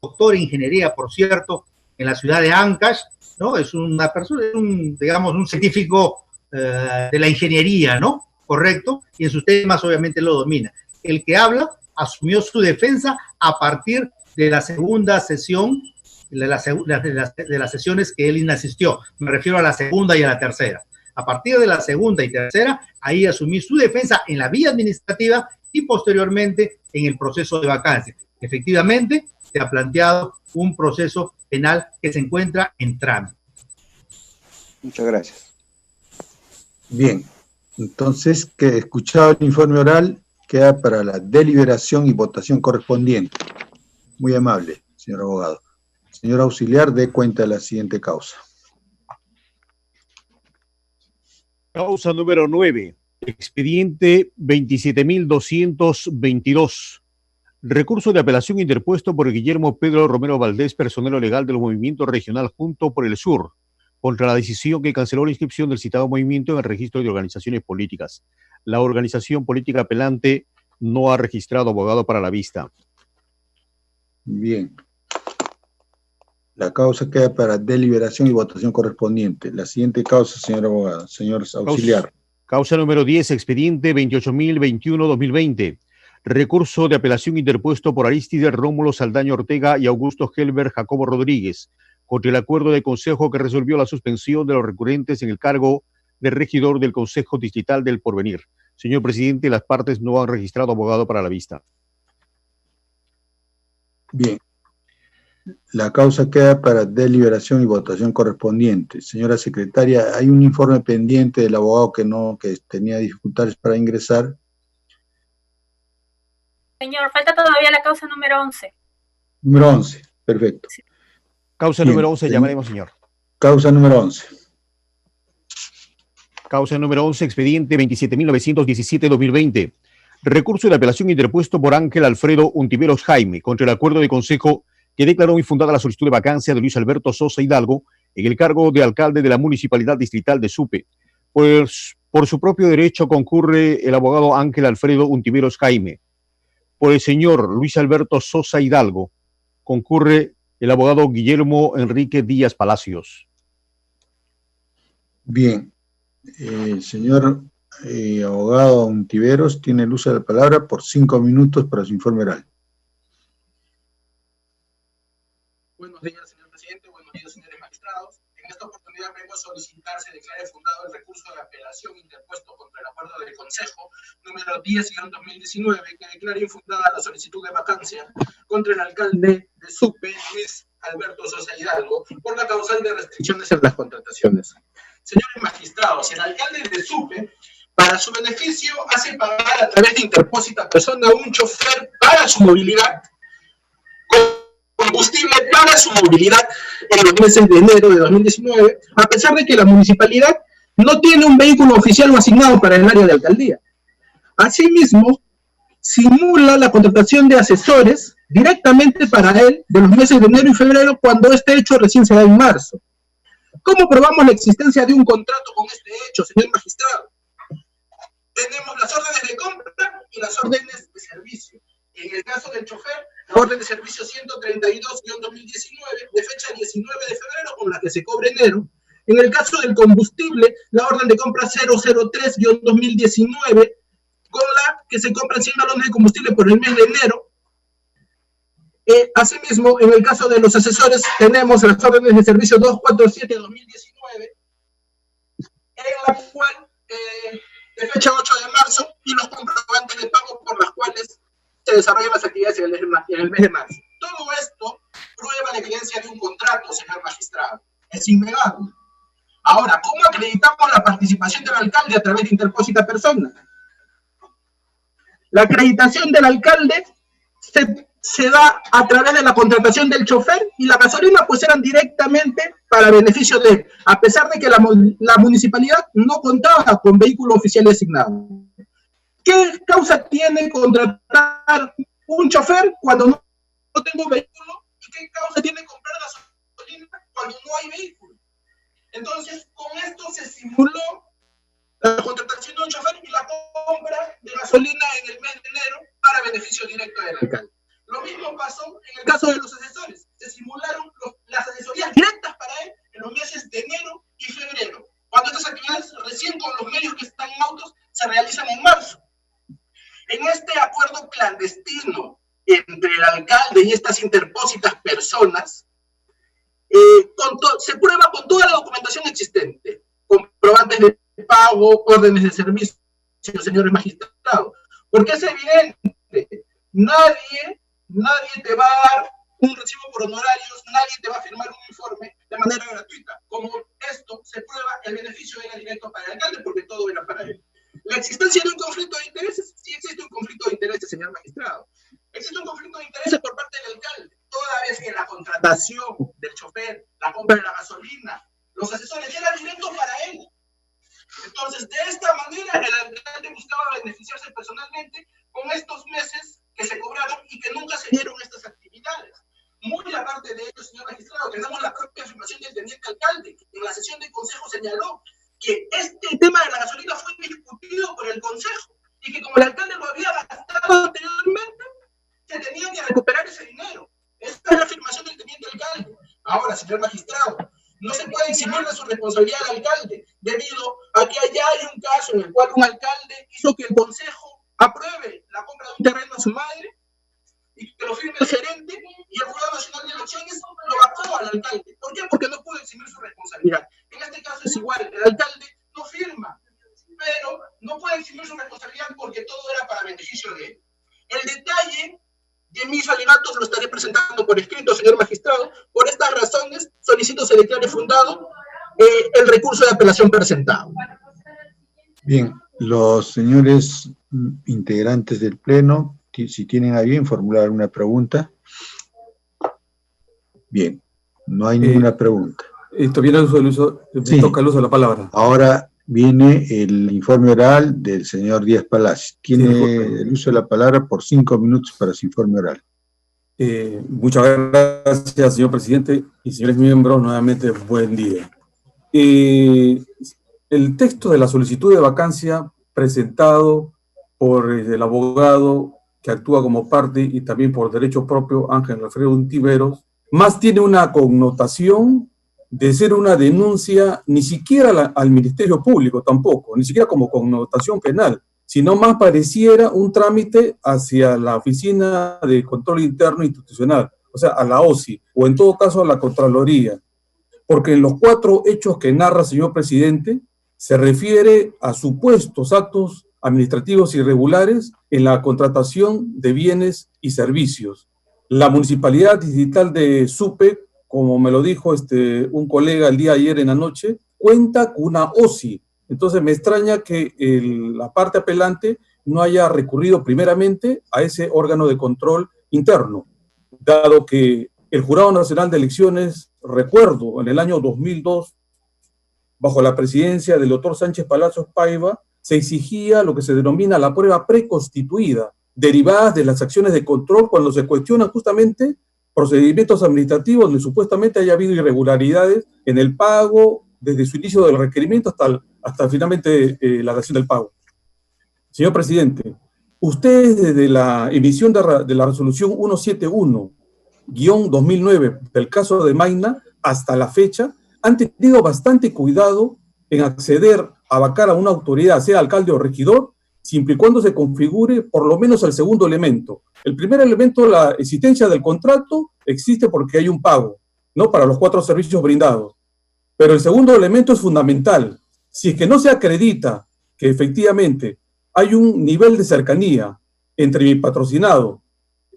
doctor en ingeniería, por cierto, en la ciudad de Ancash, ¿no? Es una persona, digamos, un científico de la ingeniería, ¿no? Correcto, y en sus temas obviamente lo domina. El que habla asumió su defensa a partir de la segunda sesión, de las sesiones que él asistió. Me refiero a la segunda y a la tercera. A partir de la segunda y tercera, ahí asumí su defensa en la vía administrativa y posteriormente en el proceso de vacancia. Efectivamente, se ha planteado un proceso penal que se encuentra en trámite. Muchas gracias. Bien, entonces, que escuchado el informe oral, queda para la deliberación y votación correspondiente. Muy amable, señor abogado. Señor auxiliar, dé cuenta de la siguiente causa. Causa número 9, expediente 27.222. Recurso de apelación interpuesto por Guillermo Pedro Romero Valdés, personero legal del Movimiento Regional Junto por el Sur, contra la decisión que canceló la inscripción del citado movimiento en el registro de organizaciones políticas. La organización política apelante no ha registrado abogado para la vista. Bien. La causa queda para deliberación y votación correspondiente. La siguiente causa, señor abogado, señor auxiliar. Causa número 10, expediente 28.021-2020. Recurso de apelación interpuesto por Arístides Rómulo Saldaña Ortega y Augusto Helber Jacobo Rodríguez contra el acuerdo de consejo que resolvió la suspensión de los recurrentes en el cargo de regidor del Consejo Distrital del Porvenir. Señor presidente, las partes no han registrado abogado para la vista. Bien. La causa queda para deliberación y votación correspondiente. Señora secretaria, hay un informe pendiente del abogado que tenía dificultades para ingresar. Señor, falta todavía la causa número 11. Número 11, perfecto. Sí. Causa número 11, llamaremos, señor. Causa número 11. Causa número 11, expediente 27.917-2020. Recurso de apelación interpuesto por Ángel Alfredo Untiveros Jaime contra el acuerdo de consejo que declaró infundada la solicitud de vacancia de Luis Alberto Sosa Hidalgo en el cargo de alcalde de la Municipalidad Distrital de Supe. Pues por su propio derecho concurre el abogado Ángel Alfredo Untiveros Jaime. Por el señor Luis Alberto Sosa Hidalgo concurre el abogado Guillermo Enrique Díaz Palacios. Bien. Señor abogado Untiveros tiene el uso de la palabra por 5 minutos para su informe oral. Buenos días, señor presidente. Buenos días, señores magistrados. En esta oportunidad vengo a solicitar se declare fundado el recurso de apelación interpuesto contra el acuerdo del Consejo número 10-2019 que declara infundada la solicitud de vacancia contra el alcalde de Supe, Luis Alberto Sosa Hidalgo, por la causal de restricciones en las contrataciones. Señores magistrados, el alcalde de Supe, para su beneficio, hace pagar a través de interpósita persona un chofer para su movilidad, combustible para su movilidad en los meses de enero de 2019, a pesar de que la municipalidad no tiene un vehículo oficial o asignado para el área de alcaldía. Asimismo, simula la contratación de asesores directamente para él de los meses de enero y febrero, cuando este hecho recién se da en marzo. ¿Cómo probamos la existencia de un contrato con este hecho, señor magistrado? Tenemos las órdenes de compra y las órdenes de servicio. En el caso del chofer, la orden de servicio 132-2019, de fecha 19 de febrero, con la que se cobra enero. En el caso del combustible, la orden de compra 003-2019, con la que se compran 100 galones de combustible por el mes de enero. Asimismo, en el caso de los asesores, tenemos las órdenes de servicio 247-2019, en la cual, de fecha 8 de marzo, y los comprobantes de pago por las cuales se desarrollan las actividades en el mes de marzo. Todo esto prueba la evidencia de un contrato, señor magistrado. Es innegable. Ahora, ¿cómo acreditamos la participación del alcalde a través de interpósita persona? La acreditación del alcalde se da a través de la contratación del chofer, y la gasolina pues eran directamente para beneficio de él, a pesar de que la municipalidad no contaba con vehículo oficial designado. ¿Qué causa tiene contratar un chofer cuando no tengo vehículo? ¿Y qué causa tiene comprar gasolina cuando no hay vehículo? Entonces, con esto se simuló la contratación de un chofer y la compra de gasolina en el mes de enero para beneficio directo del alcalde. Lo mismo pasó en el caso de los asesores. Se simularon las asesorías directas para él en los meses de enero y febrero, cuando estas actividades recién con los medios que están en autos se realizan en marzo. En este acuerdo clandestino entre el alcalde y estas interpósitas personas, se prueba con toda la documentación existente, comprobantes de pago, órdenes de servicio, señores magistrados, porque es evidente, nadie te va a dar un recibo por honorarios, nadie te va a firmar un informe de manera gratuita. Como esto se prueba, el beneficio era directo para el alcalde porque todo era para él. La existencia de un conflicto de intereses, sí existe un conflicto de intereses, señor magistrado. Existe un conflicto de intereses por parte del alcalde, toda vez que la contratación del chofer, la compra de la gasolina, los asesores eran directos para él. Entonces, de esta manera, el alcalde buscaba beneficiarse personalmente con estos meses que se cobraron y que nunca se dieron estas actividades. Muy aparte de ello, señor magistrado, tenemos la propia afirmación del teniente alcalde, que en la sesión del consejo señaló que este tema de la gasolina fue discutido por el consejo y que como el alcalde lo había gastado anteriormente, se tenía que recuperar ese dinero. Esta es la afirmación del teniente alcalde. Ahora, señor magistrado, no se puede eximir de su responsabilidad al alcalde, debido a que allá hay un caso en el cual un alcalde hizo que el consejo apruebe la compra de un terreno a su madre y que lo firme el gerente, y el Jurado Nacional de Elecciones lo vacó al alcalde. ¿Por qué? Porque no pudo eximir su responsabilidad. En este caso es igual, el alcalde no firma, pero no puede eximir su responsabilidad porque todo era para beneficio de él. El detalle de mis alegatos lo estaré presentando por escrito, señor magistrado. Por estas razones solicito se declare fundado el recurso de apelación presentado. Bien, los señores integrantes del Pleno, si tienen a bien formular una pregunta. Bien, no hay ninguna pregunta. Esto viene al uso, Sí. toca el uso de la palabra. Ahora viene el informe oral del señor Díaz Palacios. Tiene el uso de la palabra por 5 minutos para su informe oral. Muchas gracias, señor presidente y señores miembros, nuevamente buen día. El texto de la solicitud de vacancia presentado por el abogado que actúa como parte y también por derecho propio, Ángel Alfredo Untiveros, más tiene una connotación de ser una denuncia ni siquiera al Ministerio Público tampoco, ni siquiera como connotación penal, sino más pareciera un trámite hacia la Oficina de Control Interno Institucional, o sea, a la OSI, o en todo caso a la Contraloría, porque en los 4 hechos que narra, señor presidente, se refiere a supuestos actos administrativos irregulares en la contratación de bienes y servicios. La Municipalidad Distrital de Supe, como me lo dijo un colega el día de ayer en la noche, cuenta con una OSI. Entonces me extraña que la parte apelante no haya recurrido primeramente a ese órgano de control interno, dado que el Jurado Nacional de Elecciones, recuerdo, en el año 2002, bajo la presidencia del doctor Sánchez Palacios Paiva, se exigía lo que se denomina la prueba preconstituida, derivadas de las acciones de control cuando se cuestionan justamente procedimientos administrativos donde supuestamente haya habido irregularidades en el pago desde su inicio del requerimiento hasta finalmente la dación del pago. Señor presidente, ustedes desde la emisión de la resolución 171-2009 del caso de Maina hasta la fecha han tenido bastante cuidado en acceder a vacar a una autoridad, sea alcalde o regidor, siempre y cuando se configure por lo menos el segundo elemento. El primer elemento, la existencia del contrato, existe porque hay un pago, ¿no? Para los 4 servicios brindados. Pero el segundo elemento es fundamental. Si es que no se acredita que efectivamente hay un nivel de cercanía entre mi patrocinado,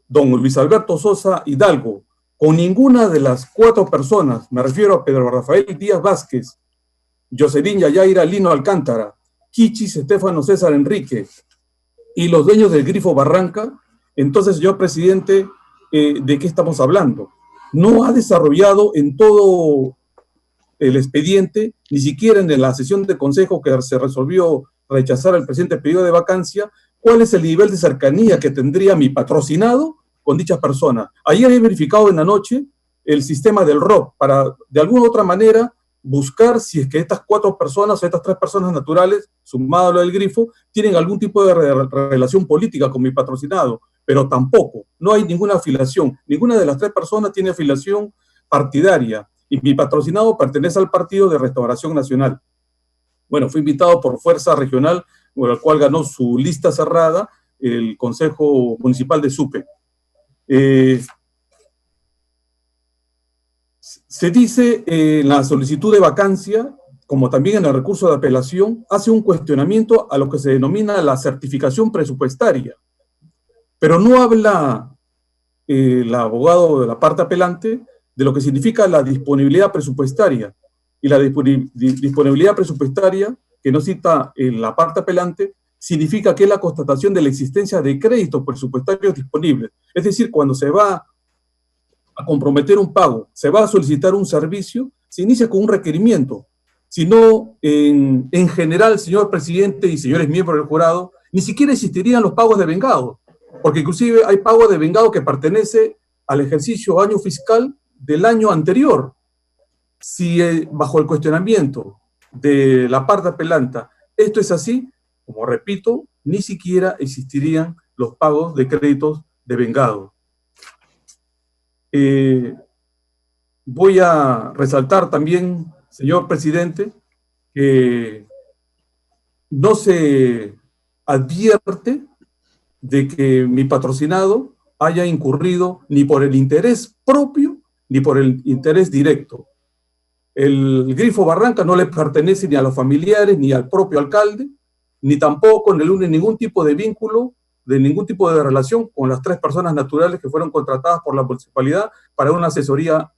don Luis Alberto Sosa Hidalgo, con ninguna de las 4 personas, me refiero a Pedro Rafael Díaz Vázquez, Jocelyn Yayaira Lino Alcántara, Kichis Estefano César Enrique y los dueños del Grifo Barranca, entonces, señor presidente, ¿de qué estamos hablando? No ha desarrollado en todo el expediente, ni siquiera en la sesión de consejo que se resolvió rechazar el presente pedido de vacancia, cuál es el nivel de cercanía que tendría mi patrocinado con dichas personas. Ayer he verificado en la noche el sistema del ROP para, de alguna u otra manera, buscar si es que estas 4 personas o estas 3 personas naturales, sumado a lo del Grifo, tienen algún tipo de relación política con mi patrocinado, pero tampoco, no hay ninguna afiliación. Ninguna de las 3 personas tiene afiliación partidaria y mi patrocinado pertenece al Partido de Restauración Nacional. Bueno, fue invitado por Fuerza Regional, con la cual ganó su lista cerrada el Consejo Municipal de Supe. Se dice en la solicitud de vacancia, como también en el recurso de apelación, hace un cuestionamiento a lo que se denomina la certificación presupuestaria, pero no habla el abogado de la parte apelante de lo que significa la disponibilidad presupuestaria. Y la disponibilidad presupuestaria, que no cita en la parte apelante, significa que es la constatación de la existencia de créditos presupuestarios disponibles. Es decir, cuando se va a comprometer un pago, se va a solicitar un servicio, se inicia con un requerimiento. Si no, en general, señor presidente y señores miembros del jurado, ni siquiera existirían los pagos de vengado, porque inclusive hay pago de vengado que pertenece al ejercicio año fiscal del año anterior. Si bajo el cuestionamiento de la parte apelante esto es así, como repito, ni siquiera existirían los pagos de créditos de vengado. Voy a resaltar también, señor presidente, que no se advierte de que mi patrocinado haya incurrido ni por el interés propio ni por el interés directo. El Grifo Barranca no le pertenece ni a los familiares ni al propio alcalde, ni tampoco le une ningún tipo de vínculo, de ningún tipo de relación con las 3 personas naturales que fueron contratadas por la municipalidad para una asesoría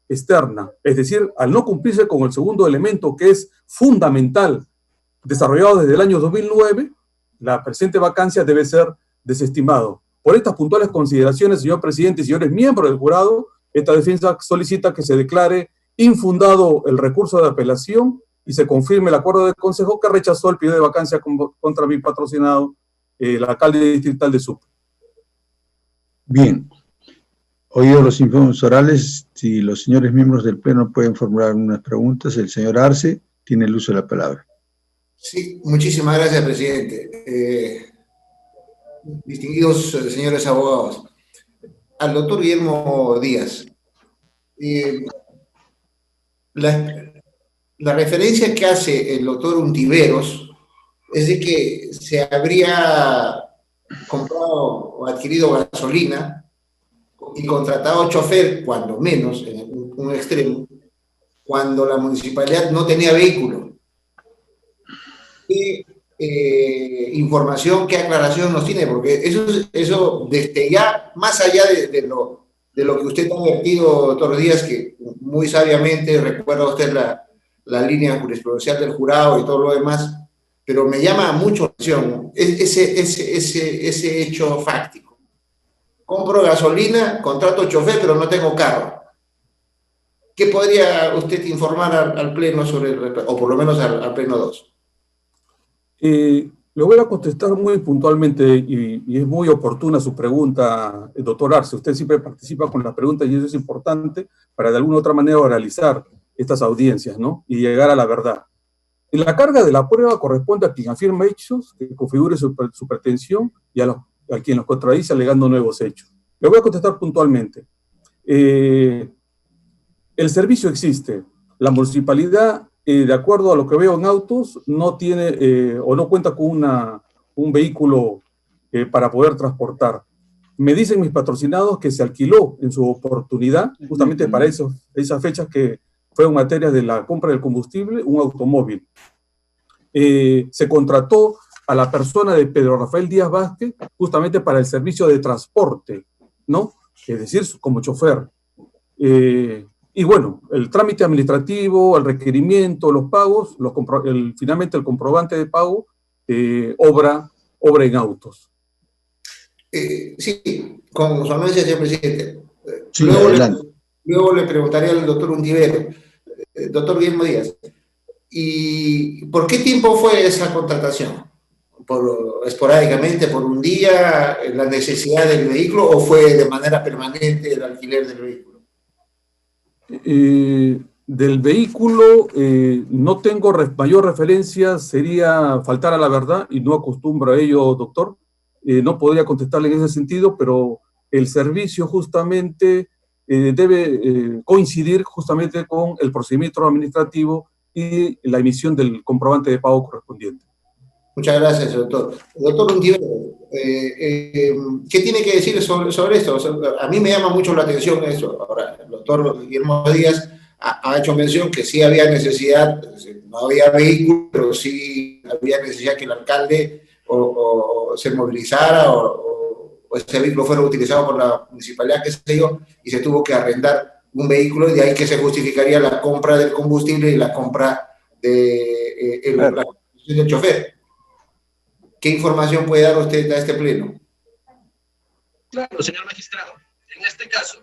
externa. Es decir, al no cumplirse con el segundo elemento que es fundamental, desarrollado desde el año 2009, la presente vacancia debe ser desestimado. Por estas puntuales consideraciones, señor presidente y señores miembros del jurado, esta defensa solicita que se declare infundado el recurso de apelación y se confirme el acuerdo del Consejo que rechazó el pedido de vacancia contra mi patrocinado, el alcalde distrital de Supe. Bien. Oídos los informes orales, si los señores miembros del Pleno pueden formular unas preguntas, el señor Arce tiene el uso de la palabra. Sí, muchísimas gracias, presidente. Distinguidos señores abogados, al doctor Guillermo Díaz, la referencia que hace el doctor Untiveros es de que se habría comprado o adquirido gasolina y contratado chofer, cuando menos, en un extremo, cuando la municipalidad no tenía vehículo. ¿Qué información, qué aclaración nos tiene? Porque eso desde ya, más allá de lo que usted ha advertido, doctor Díaz, que muy sabiamente recuerda usted la línea jurisprudencial del jurado y todo lo demás, pero me llama mucho la atención ese hecho fáctico. Compro gasolina, contrato chofer, pero no tengo carro. ¿Qué podría usted informar al Pleno sobre, o por lo menos al Pleno 2? Le voy a contestar muy puntualmente y es muy oportuna su pregunta, doctor Arce. Usted siempre participa con las preguntas y eso es importante para de alguna u otra manera oralizar estas audiencias, ¿no? Y llegar a la verdad. Y la carga de la prueba corresponde a quien afirma hechos, que configure su pretensión y a quien los contradice alegando nuevos hechos. Le voy a contestar puntualmente. El servicio existe. La municipalidad, de acuerdo a lo que veo en autos, no tiene o no cuenta con un vehículo para poder transportar. Me dicen mis patrocinados que se alquiló en su oportunidad, justamente para esas fechas que fueron materias de la compra del combustible, un automóvil. Se contrató a la persona de Pedro Rafael Díaz Vázquez justamente para el servicio de transporte, ¿no? Es decir, como chofer. Y bueno, el trámite administrativo, el requerimiento, los pagos, finalmente el comprobante de pago, obra en autos. Sí, con su anuencia, señor presidente. Sí, Luego le preguntaré al doctor Untivero. Doctor Guillermo Díaz, ¿y por qué tiempo fue esa contratación? ¿Esporádicamente, por un día, la necesidad del vehículo, o fue de manera permanente el alquiler del vehículo? Del vehículo no tengo mayor referencia, sería faltar a la verdad y no acostumbro a ello, doctor. No podría contestarle en ese sentido, pero el servicio justamente debe coincidir justamente con el procedimiento administrativo y la emisión del comprobante de pago correspondiente. Muchas gracias, doctor. Doctor Untivero, ¿qué tiene que decir sobre esto? O sea, a mí me llama mucho la atención eso. Ahora, el doctor Guillermo Díaz ha hecho mención que sí había necesidad, no había vehículo, pero sí había necesidad que el alcalde o se movilizara o ese vehículo fuera utilizado por la municipalidad, qué sé yo, y se tuvo que arrendar un vehículo, y de ahí que se justificaría la compra del combustible y la compra la del chofer. ¿Qué información puede dar usted a este pleno? Claro, señor magistrado. En este caso,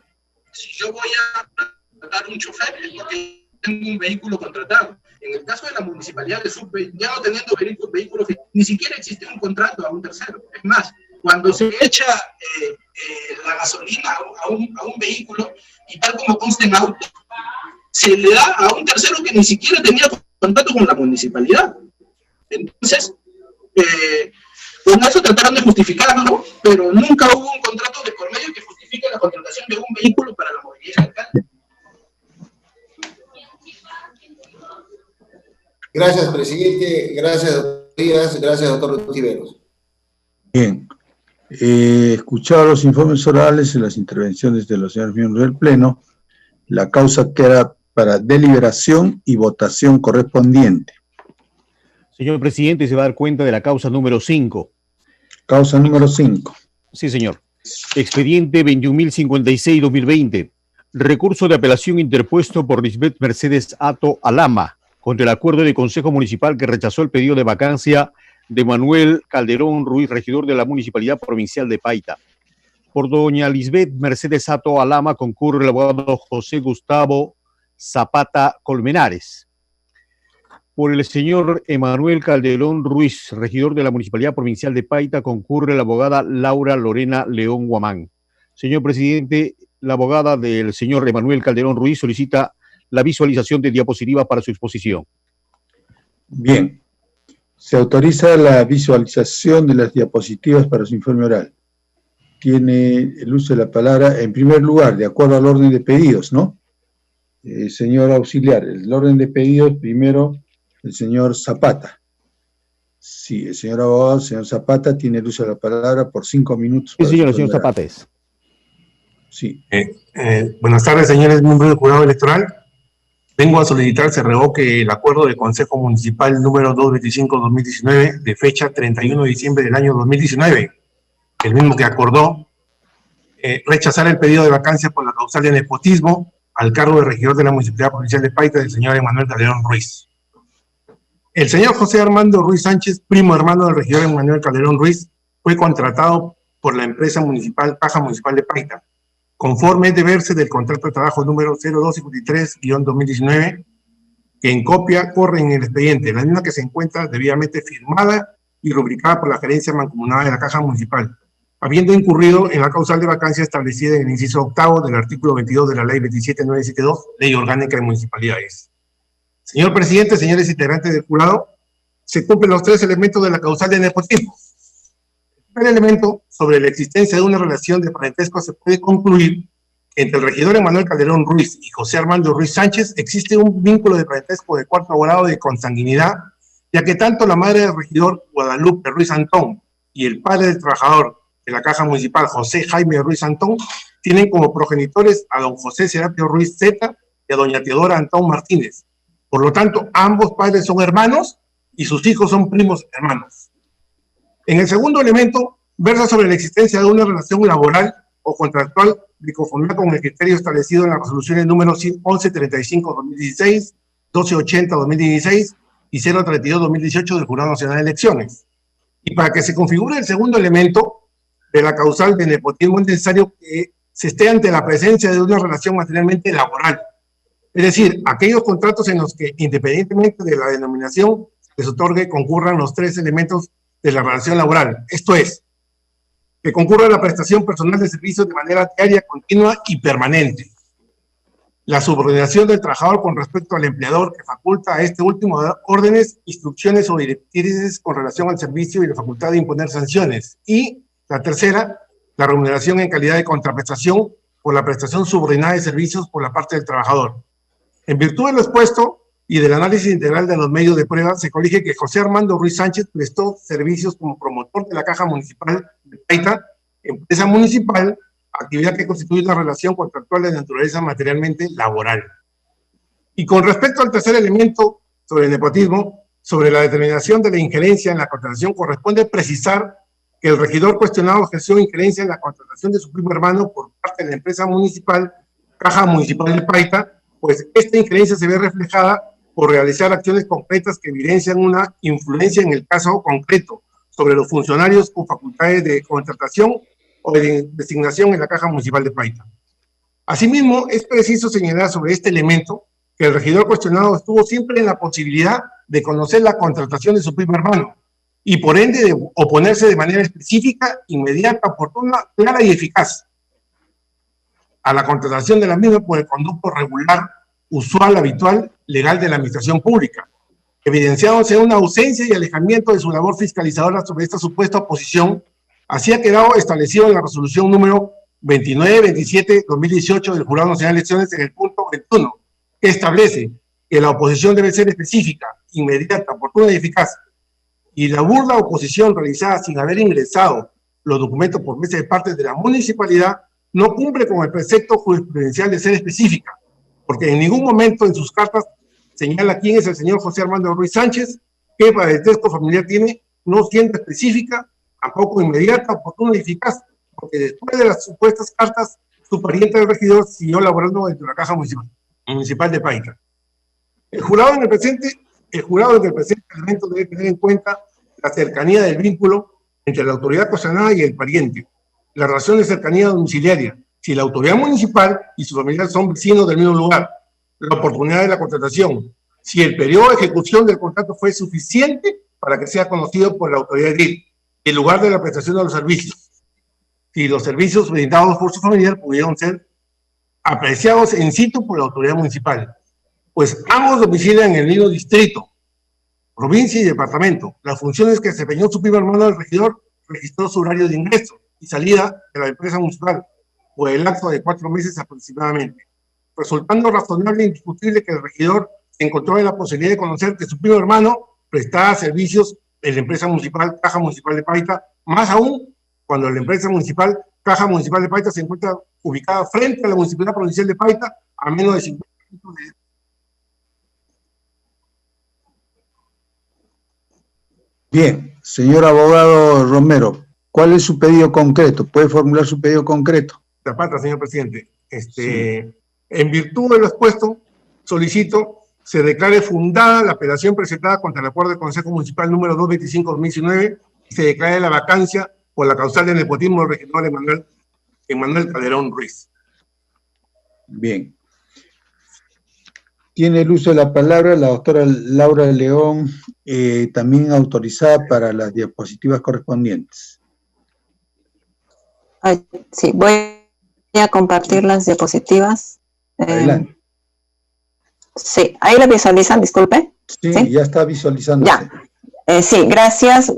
si yo voy a contratar un chofer, es porque tengo un vehículo contratado. En el caso de la municipalidad de Sucre, ya no teniendo vehículos, ni siquiera existe un contrato a un tercero. Es más, cuando se echa la gasolina a un vehículo, y tal como consta en auto, se le da a un tercero que ni siquiera tenía contrato con la municipalidad. Entonces, con eso trataron de justificarlo, pero nunca hubo un contrato de por medio que justifique la contratación de un vehículo para la movilidad del alcalde. Gracias, presidente. Gracias, doctor Díaz. Gracias, doctor Untiveros. Bien. Escuchado los informes orales y las intervenciones de los señores miembros del Pleno, la causa queda para deliberación y votación correspondiente. Señor presidente, se va a dar cuenta de la causa número 5. Causa número 5. Sí, señor. Expediente 21.056-2020. Recurso de apelación interpuesto por Lisbeth Mercedes Hato Alama contra el acuerdo de Consejo Municipal que rechazó el pedido de vacancia de Manuel Calderón Ruiz, regidor de la Municipalidad Provincial de Paita. Por doña Lisbeth Mercedes Hato Alama concurre el abogado José Gustavo Zapata Colmenares. Por el señor Emanuel Calderón Ruiz, regidor de la Municipalidad Provincial de Paita, concurre la abogada Laura Lorena León Guamán. Señor presidente, la abogada del señor Emanuel Calderón Ruiz solicita la visualización de diapositiva para su exposición. Bien. Se autoriza la visualización de las diapositivas para su informe oral. Tiene el uso de la palabra, en primer lugar, de acuerdo al orden de pedidos, ¿no? Señor auxiliar, el orden de pedidos, primero, el señor Zapata. Sí, el señor abogado, el señor Zapata, tiene el uso de la palabra por 5 minutos. Sí, señor, el señor Zapata es. Sí. Buenas tardes, señores miembros del Jurado Electoral. Vengo a solicitar se revoque el acuerdo del Consejo Municipal número 225-2019 de fecha 31 de diciembre del año 2019, el mismo que acordó rechazar el pedido de vacancia por la causal de nepotismo al cargo de regidor de la Municipalidad Provincial de Paita del señor Emanuel Calderón Ruiz. El señor José Armando Ruiz Sánchez, primo hermano del regidor Emanuel Calderón Ruiz, fue contratado por la empresa municipal Caja Municipal de Paita, conforme es de verse del contrato de trabajo número 0253-2019, que en copia corre en el expediente, la misma que se encuentra debidamente firmada y rubricada por la gerencia mancomunada de la Caja Municipal, habiendo incurrido en la causal de vacancia establecida en el inciso octavo del artículo 22 de la Ley 27972, Ley Orgánica de Municipalidades. Señor presidente, señores integrantes del jurado, se cumplen los tres elementos de la causal de nepotismo. El primer elemento, sobre la existencia de una relación de parentesco, se puede concluir que entre el regidor Emanuel Calderón Ruiz y José Armando Ruiz Sánchez existe un vínculo de parentesco de cuarto grado de consanguinidad, ya que tanto la madre del regidor Guadalupe Ruiz Antón y el padre del trabajador de la Caja Municipal, José Jaime Ruiz Antón, tienen como progenitores a don José Serapio Ruiz Zeta y a doña Teodora Antón Martínez. Por lo tanto, ambos padres son hermanos y sus hijos son primos hermanos. En el segundo elemento, versa sobre la existencia de una relación laboral o contractual de conformidad con el criterio establecido en las resoluciones números 1135-2016, 1280-2016 y 032-2018 del Jurado Nacional de Elecciones. Y para que se configure el segundo elemento de la causal de nepotismo, es necesario que se esté ante la presencia de una relación materialmente laboral. Es decir, aquellos contratos en los que, independientemente de la denominación, les otorgue, concurran los tres elementos de la relación laboral. Esto es, que concurra la prestación personal de servicios de manera diaria, continua y permanente. La subordinación del trabajador con respecto al empleador que faculta a este último órdenes, instrucciones o directrices con relación al servicio y la facultad de imponer sanciones. Y la tercera, la remuneración en calidad de contraprestación por la prestación subordinada de servicios por la parte del trabajador. En virtud de lo expuesto y del análisis integral de los medios de prueba, se colige que José Armando Ruiz Sánchez prestó servicios como promotor de la Caja Municipal de Paita, empresa municipal, actividad que constituye una relación contractual de naturaleza materialmente laboral. Y con respecto al tercer elemento sobre el nepotismo, sobre la determinación de la injerencia en la contratación, corresponde precisar que el regidor cuestionado ejerció injerencia en la contratación de su primo hermano por parte de la empresa municipal, Caja Municipal de Paita, pues esta injerencia se ve reflejada por realizar acciones concretas que evidencian una influencia en el caso concreto sobre los funcionarios con facultades de contratación o de designación en la Caja Municipal de Paita. Asimismo, es preciso señalar sobre este elemento que el regidor cuestionado estuvo siempre en la posibilidad de conocer la contratación de su primo hermano y por ende de oponerse de manera específica, inmediata, oportuna, clara y eficaz a la contratación de la misma por el conducto regular, usual, habitual, legal de la administración pública, evidenciándose una ausencia y alejamiento de su labor fiscalizadora sobre esta supuesta oposición. Así ha quedado establecido en la resolución número 2927-2018 del Jurado Nacional de Elecciones en el punto 21, que establece que la oposición debe ser específica, inmediata, oportuna y eficaz, y la burda oposición realizada sin haber ingresado los documentos por mesa de partes de la municipalidad no cumple con el precepto jurisprudencial de ser específica, porque en ningún momento en sus cartas señala quién es el señor José Armando Ruiz Sánchez, qué parentesco familiar tiene, no siendo específica, tampoco inmediata, oportuna y eficaz, porque después de las supuestas cartas, su pariente del regidor siguió laborando dentro de la Caja Municipal de Paita. El jurado en el presente elemento debe tener en cuenta la cercanía del vínculo entre la autoridad cuestionada y el pariente, la relación de cercanía domiciliaria, si la autoridad municipal y su familiar son vecinos del mismo lugar, la oportunidad de la contratación, si el periodo de ejecución del contrato fue suficiente para que sea conocido por la autoridad edil, el lugar de la prestación de los servicios, si los servicios brindados por su familiar pudieron ser apreciados en situ por la autoridad municipal, pues ambos domicilian en el mismo distrito, provincia y departamento. Las funciones que desempeñó su primo hermano del regidor registró su horario de ingreso y salida de la empresa municipal por el lapso de 4 meses aproximadamente, resultando razonable e indiscutible que el regidor se encontró en la posibilidad de conocer que su primo hermano prestaba servicios en la empresa municipal Caja Municipal de Paita, más aún cuando la empresa municipal Caja Municipal de Paita se encuentra ubicada frente a la Municipalidad Provincial de Paita a menos de 50 minutos de... Bien, señor abogado Romero, ¿cuál es su pedido concreto? ¿Puede formular su pedido concreto? Zapata, señor presidente. Sí. En virtud de lo expuesto, solicito se declare fundada la apelación presentada contra el acuerdo del Consejo Municipal número 225-2019 y se declare la vacancia por la causal de nepotismo del regidor Emanuel Calderón Ruiz. Bien. Tiene el uso de la palabra la doctora Laura León, también autorizada para las diapositivas correspondientes. Sí, voy a compartir las diapositivas. Adelante. Sí, ahí la visualizan, disculpe. Sí, ya está visualizándose. Ya. Sí, gracias,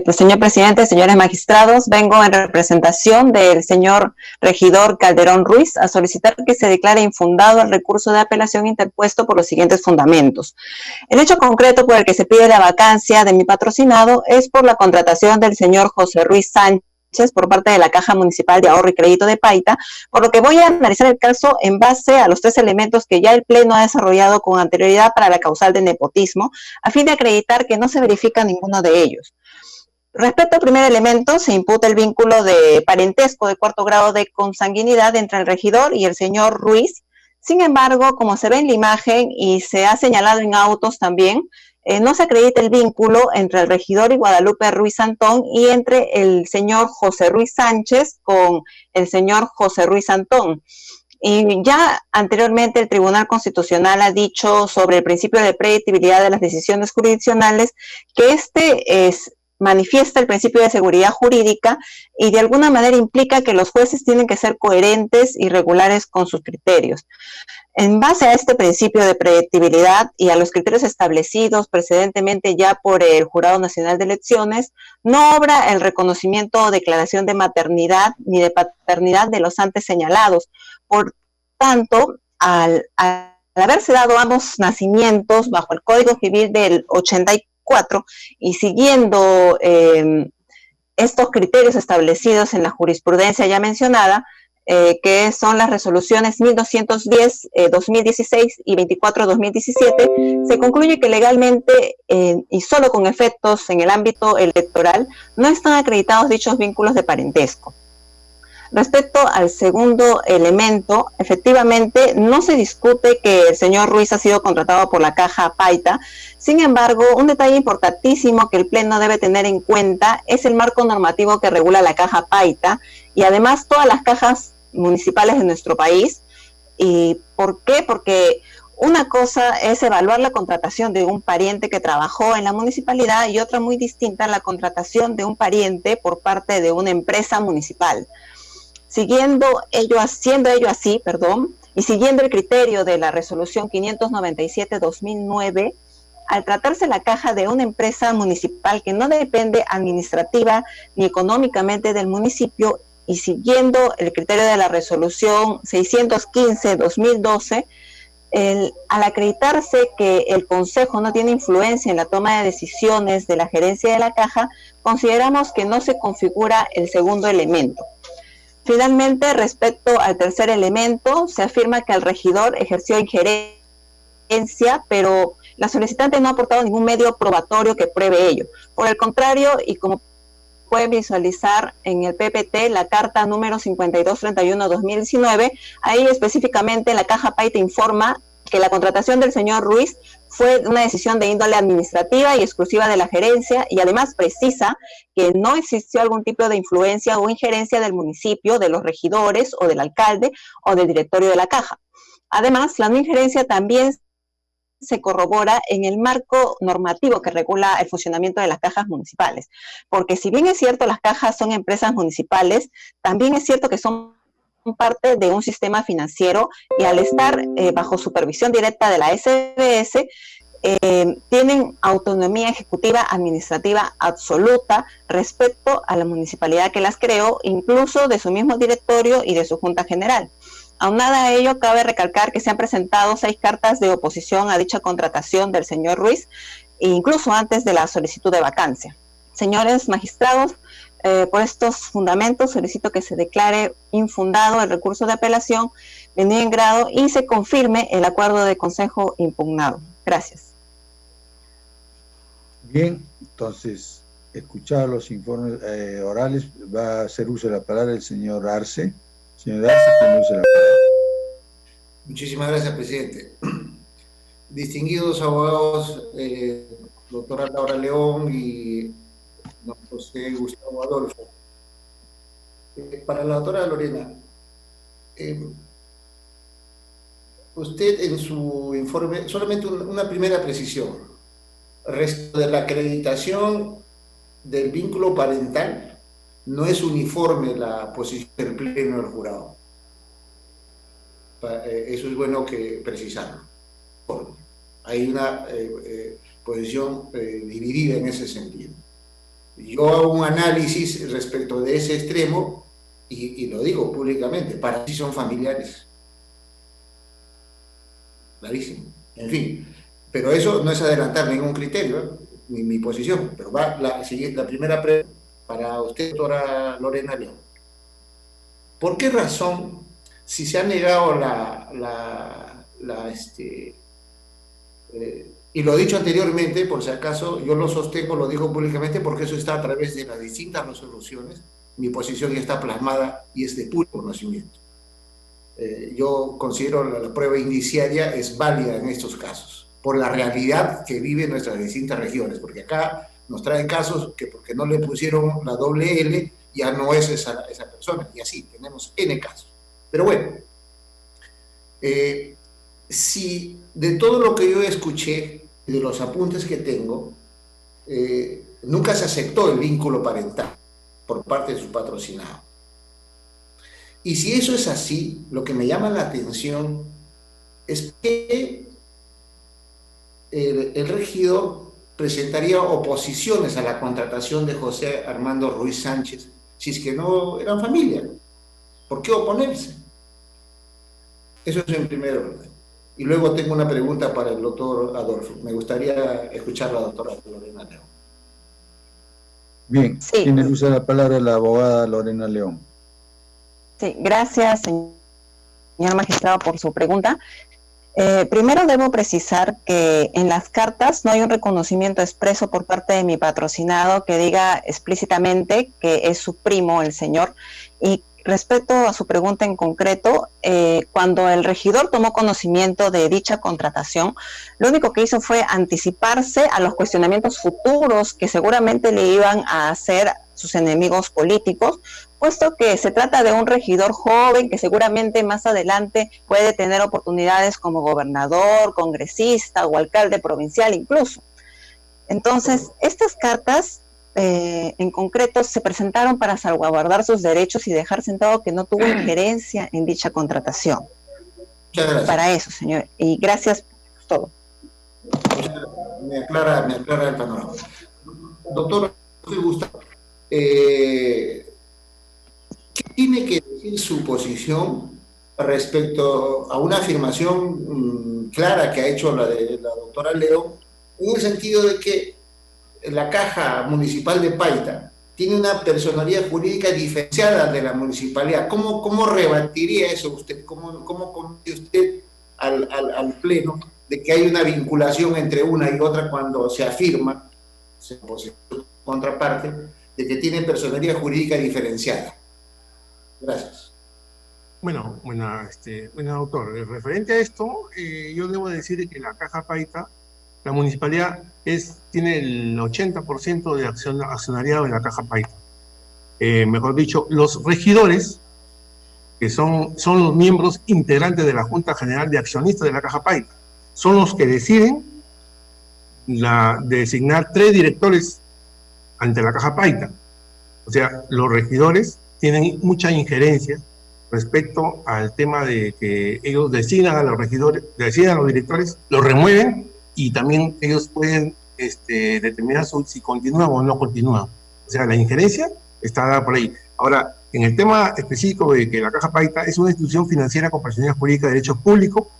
pues, señor presidente, señores magistrados. Vengo en representación del señor regidor Calderón Ruiz a solicitar que se declare infundado el recurso de apelación interpuesto por los siguientes fundamentos. El hecho concreto por el que se pide la vacancia de mi patrocinado es por la contratación del señor José Ruiz Sánchez por parte de la Caja Municipal de Ahorro y Crédito de Paita, por lo que voy a analizar el caso en base a los 3 elementos que ya el Pleno ha desarrollado con anterioridad para la causal de nepotismo, a fin de acreditar que no se verifica ninguno de ellos. Respecto al primer elemento, se imputa el vínculo de parentesco de 4º grado de consanguinidad entre el regidor y el señor Ruiz. Sin embargo, como se ve en la imagen y se ha señalado en autos también, no se acredita el vínculo entre el regidor y Guadalupe Ruiz Antón y entre el señor José Ruiz Sánchez con el señor José Ruiz Antón. Y ya anteriormente el Tribunal Constitucional ha dicho sobre el principio de predictibilidad de las decisiones jurisdiccionales que manifiesta el principio de seguridad jurídica y de alguna manera implica que los jueces tienen que ser coherentes y regulares con sus criterios. En base a este principio de predictibilidad y a los criterios establecidos precedentemente ya por el Jurado Nacional de Elecciones, no obra el reconocimiento o declaración de maternidad ni de paternidad de los antes señalados. Por tanto, al haberse dado ambos nacimientos bajo el Código Civil del 84 y siguiendo estos criterios establecidos en la jurisprudencia ya mencionada, que son las resoluciones 1210-2016 y 24-2017, se concluye que legalmente y solo con efectos en el ámbito electoral no están acreditados dichos vínculos de parentesco. Respecto al segundo elemento, efectivamente no se discute que el señor Ruiz ha sido contratado por la Caja Paita. Sin embargo, un detalle importantísimo que el Pleno debe tener en cuenta es el marco normativo que regula la Caja Paita y además todas las cajas municipales de nuestro país. ¿Y por qué? Porque una cosa es evaluar la contratación de un pariente que trabajó en la municipalidad y otra muy distinta, la contratación de un pariente por parte de una empresa municipal. Siendo ello así, y siguiendo el criterio de la resolución 597-2009, al tratarse la caja de una empresa municipal que no depende administrativa ni económicamente del municipio, y siguiendo el criterio de la resolución 615-2012, al acreditarse que el Consejo no tiene influencia en la toma de decisiones de la gerencia de la caja, consideramos que no se configura el segundo elemento. Finalmente, respecto al tercer elemento, se afirma que el regidor ejerció injerencia, pero la solicitante no ha aportado ningún medio probatorio que pruebe ello. Por el contrario, y como pueden visualizar en el PPT, la carta número 5231-2019, ahí específicamente la Caja Paita informa que la contratación del señor Ruiz fue una decisión de índole administrativa y exclusiva de la gerencia, y además precisa que no existió algún tipo de influencia o injerencia del municipio, de los regidores o del alcalde o del directorio de la caja. Además, la no injerencia también se corrobora en el marco normativo que regula el funcionamiento de las cajas municipales, porque si bien es cierto las cajas son empresas municipales, también es cierto que son parte de un sistema financiero y al estar bajo supervisión directa de la SBS, tienen autonomía ejecutiva administrativa absoluta respecto a la municipalidad que las creó, incluso de su mismo directorio y de su junta general. Aunada a ello, cabe recalcar que se han presentado 6 cartas de oposición a dicha contratación del señor Ruiz, incluso antes de la solicitud de vacancia. Señores magistrados, por estos fundamentos solicito que se declare infundado el recurso de apelación venido en grado y se confirme el acuerdo de consejo impugnado. Gracias. Bien, entonces, escuchados los informes orales, va a hacer uso de la palabra el señor Arce. Señor Arce, tiene uso de la palabra. Muchísimas gracias, presidente. Distinguidos abogados, doctora Laura León y don José Gustavo Adolfo. Para la doctora Lorena, usted en su informe, solamente una primera precisión, respecto de la acreditación del vínculo parental, no es uniforme la posición del Pleno del Jurado. Eso es bueno que precisarlo. Hay una posición dividida en ese sentido. Yo hago un análisis respecto de ese extremo y lo digo públicamente, para sí son familiares. Clarísimo. En fin, pero eso no es adelantar ningún criterio, ni mi posición, pero va la primera pregunta para usted, doctora Lorena León. ¿Por qué razón, si se ha negado y lo he dicho anteriormente, por si acaso, yo lo sostengo, lo digo públicamente, porque eso está a través de las distintas resoluciones, mi posición ya está plasmada y es de puro conocimiento. Yo considero la prueba indiciaria es válida en estos casos, por la realidad que viven nuestras distintas regiones, porque acá nos traen casos que porque no le pusieron la doble L, ya no es esa persona, y así, tenemos N casos. Pero bueno, si de todo lo que yo escuché, de los apuntes que tengo, nunca se aceptó el vínculo parental por parte de su patrocinado. Y si eso es así, lo que me llama la atención es que el regidor presentaría oposiciones a la contratación de José Armando Ruiz Sánchez, si es que no eran familia. ¿Por qué oponerse? Eso es en primer orden. Y luego tengo una pregunta para el doctor Adolfo. Me gustaría escuchar a la doctora Lorena León. Bien, sí. Tiene el uso de la palabra la abogada Lorena León. Sí, gracias, señor magistrado, por su pregunta. Primero debo precisar que en las cartas no hay un reconocimiento expreso por parte de mi patrocinado que diga explícitamente que es su primo, el señor. Y respecto a su pregunta en concreto, cuando el regidor tomó conocimiento de dicha contratación, lo único que hizo fue anticiparse a los cuestionamientos futuros que seguramente le iban a hacer sus enemigos políticos, puesto que se trata de un regidor joven que seguramente más adelante puede tener oportunidades como gobernador, congresista o alcalde provincial incluso. Entonces, estas cartas en concreto se presentaron para salvaguardar sus derechos y dejar sentado que no tuvo injerencia en dicha contratación. Para eso, señor. Y gracias por todo. Me aclara el panorama. Doctor Gustavo, ¿qué tiene que decir su posición respecto a una afirmación clara que ha hecho la de la doctora León, en el sentido de que la Caja Municipal de Paita tiene una personalidad jurídica diferenciada de la municipalidad? ¿Cómo rebatiría eso usted? ¿Cómo conduce usted al Pleno de que hay una vinculación entre una y otra cuando se afirma, se posee contraparte, de que tiene personalidad jurídica diferenciada? Gracias. Bueno, doctor, referente a esto, yo debo decir que la Caja Paita, la municipalidad tiene el 80% de accionariado en la Caja Paita. Mejor dicho, los regidores, que son los miembros integrantes de la Junta General de Accionistas de la Caja Paita, son los que deciden designar 3 directores ante la Caja Paita. O sea, los regidores tienen mucha injerencia respecto al tema de que ellos designan a los regidores, designan a los directores, los remueven y también ellos pueden determinar si continúan o no continúan. O sea, la injerencia está dada por ahí. Ahora, en el tema específico de que la Caja Paita es una institución financiera con personalidad jurídica de derecho público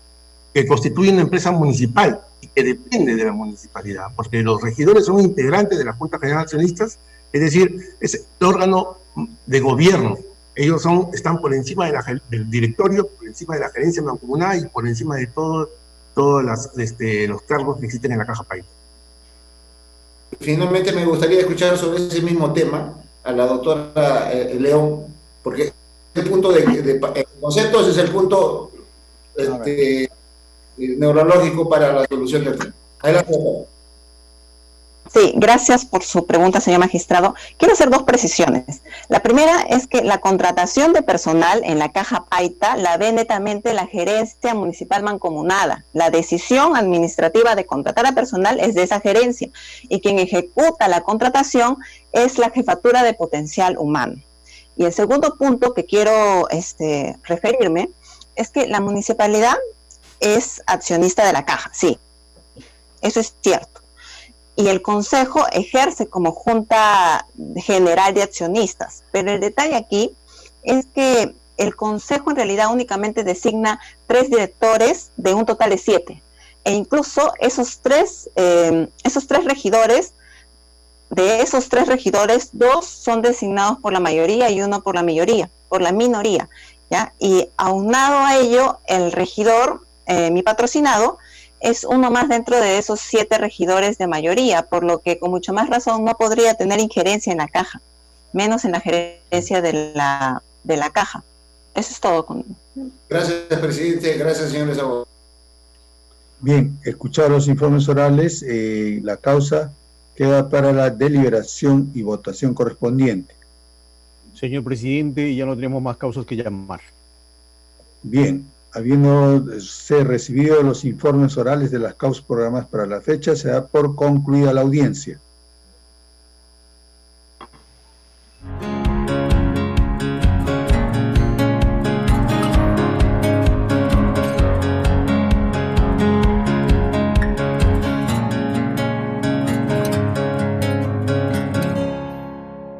que constituye una empresa municipal y que depende de la municipalidad, porque los regidores son integrantes de la Junta General de Accionistas, es decir, es el órgano de gobierno. Ellos están por encima del directorio, por encima de la gerencia mancomunada y por encima de todos los cargos que existen en la Caja Paita. Finalmente me gustaría escuchar sobre ese mismo tema a la doctora León, porque el punto de conceptos es el punto neurológico para la solución del tema. Adelante, doctora. Sí, gracias por su pregunta, señor magistrado. Quiero hacer dos precisiones. La primera es que la contratación de personal en la Caja Paita la ve netamente la gerencia municipal mancomunada. La decisión administrativa de contratar a personal es de esa gerencia y quien ejecuta la contratación es la Jefatura de Potencial Humano. Y el segundo punto que quiero referirme es que la municipalidad es accionista de la Caja, sí, eso es cierto. Y el Consejo ejerce como Junta General de Accionistas. Pero el detalle aquí es que el Consejo en realidad únicamente designa 3 directores de un total de 7. E incluso esos tres regidores, de esos 3 regidores, 2 son designados por la mayoría y 1 por la minoría, ¿ya? Y aunado a ello, el regidor, mi patrocinado, es uno más dentro de esos 7 regidores de mayoría, por lo que con mucho más razón no podría tener injerencia en la Caja, menos en la gerencia de la Caja. Eso es todo. Gracias, presidente. Gracias, señores abogados. Bien, escuchados los informes orales, la causa queda para la deliberación y votación correspondiente. Señor presidente, ya no tenemos más causas que llamar. Bien, habiéndose recibido los informes orales de las causas programadas para la fecha, se da por concluida la audiencia.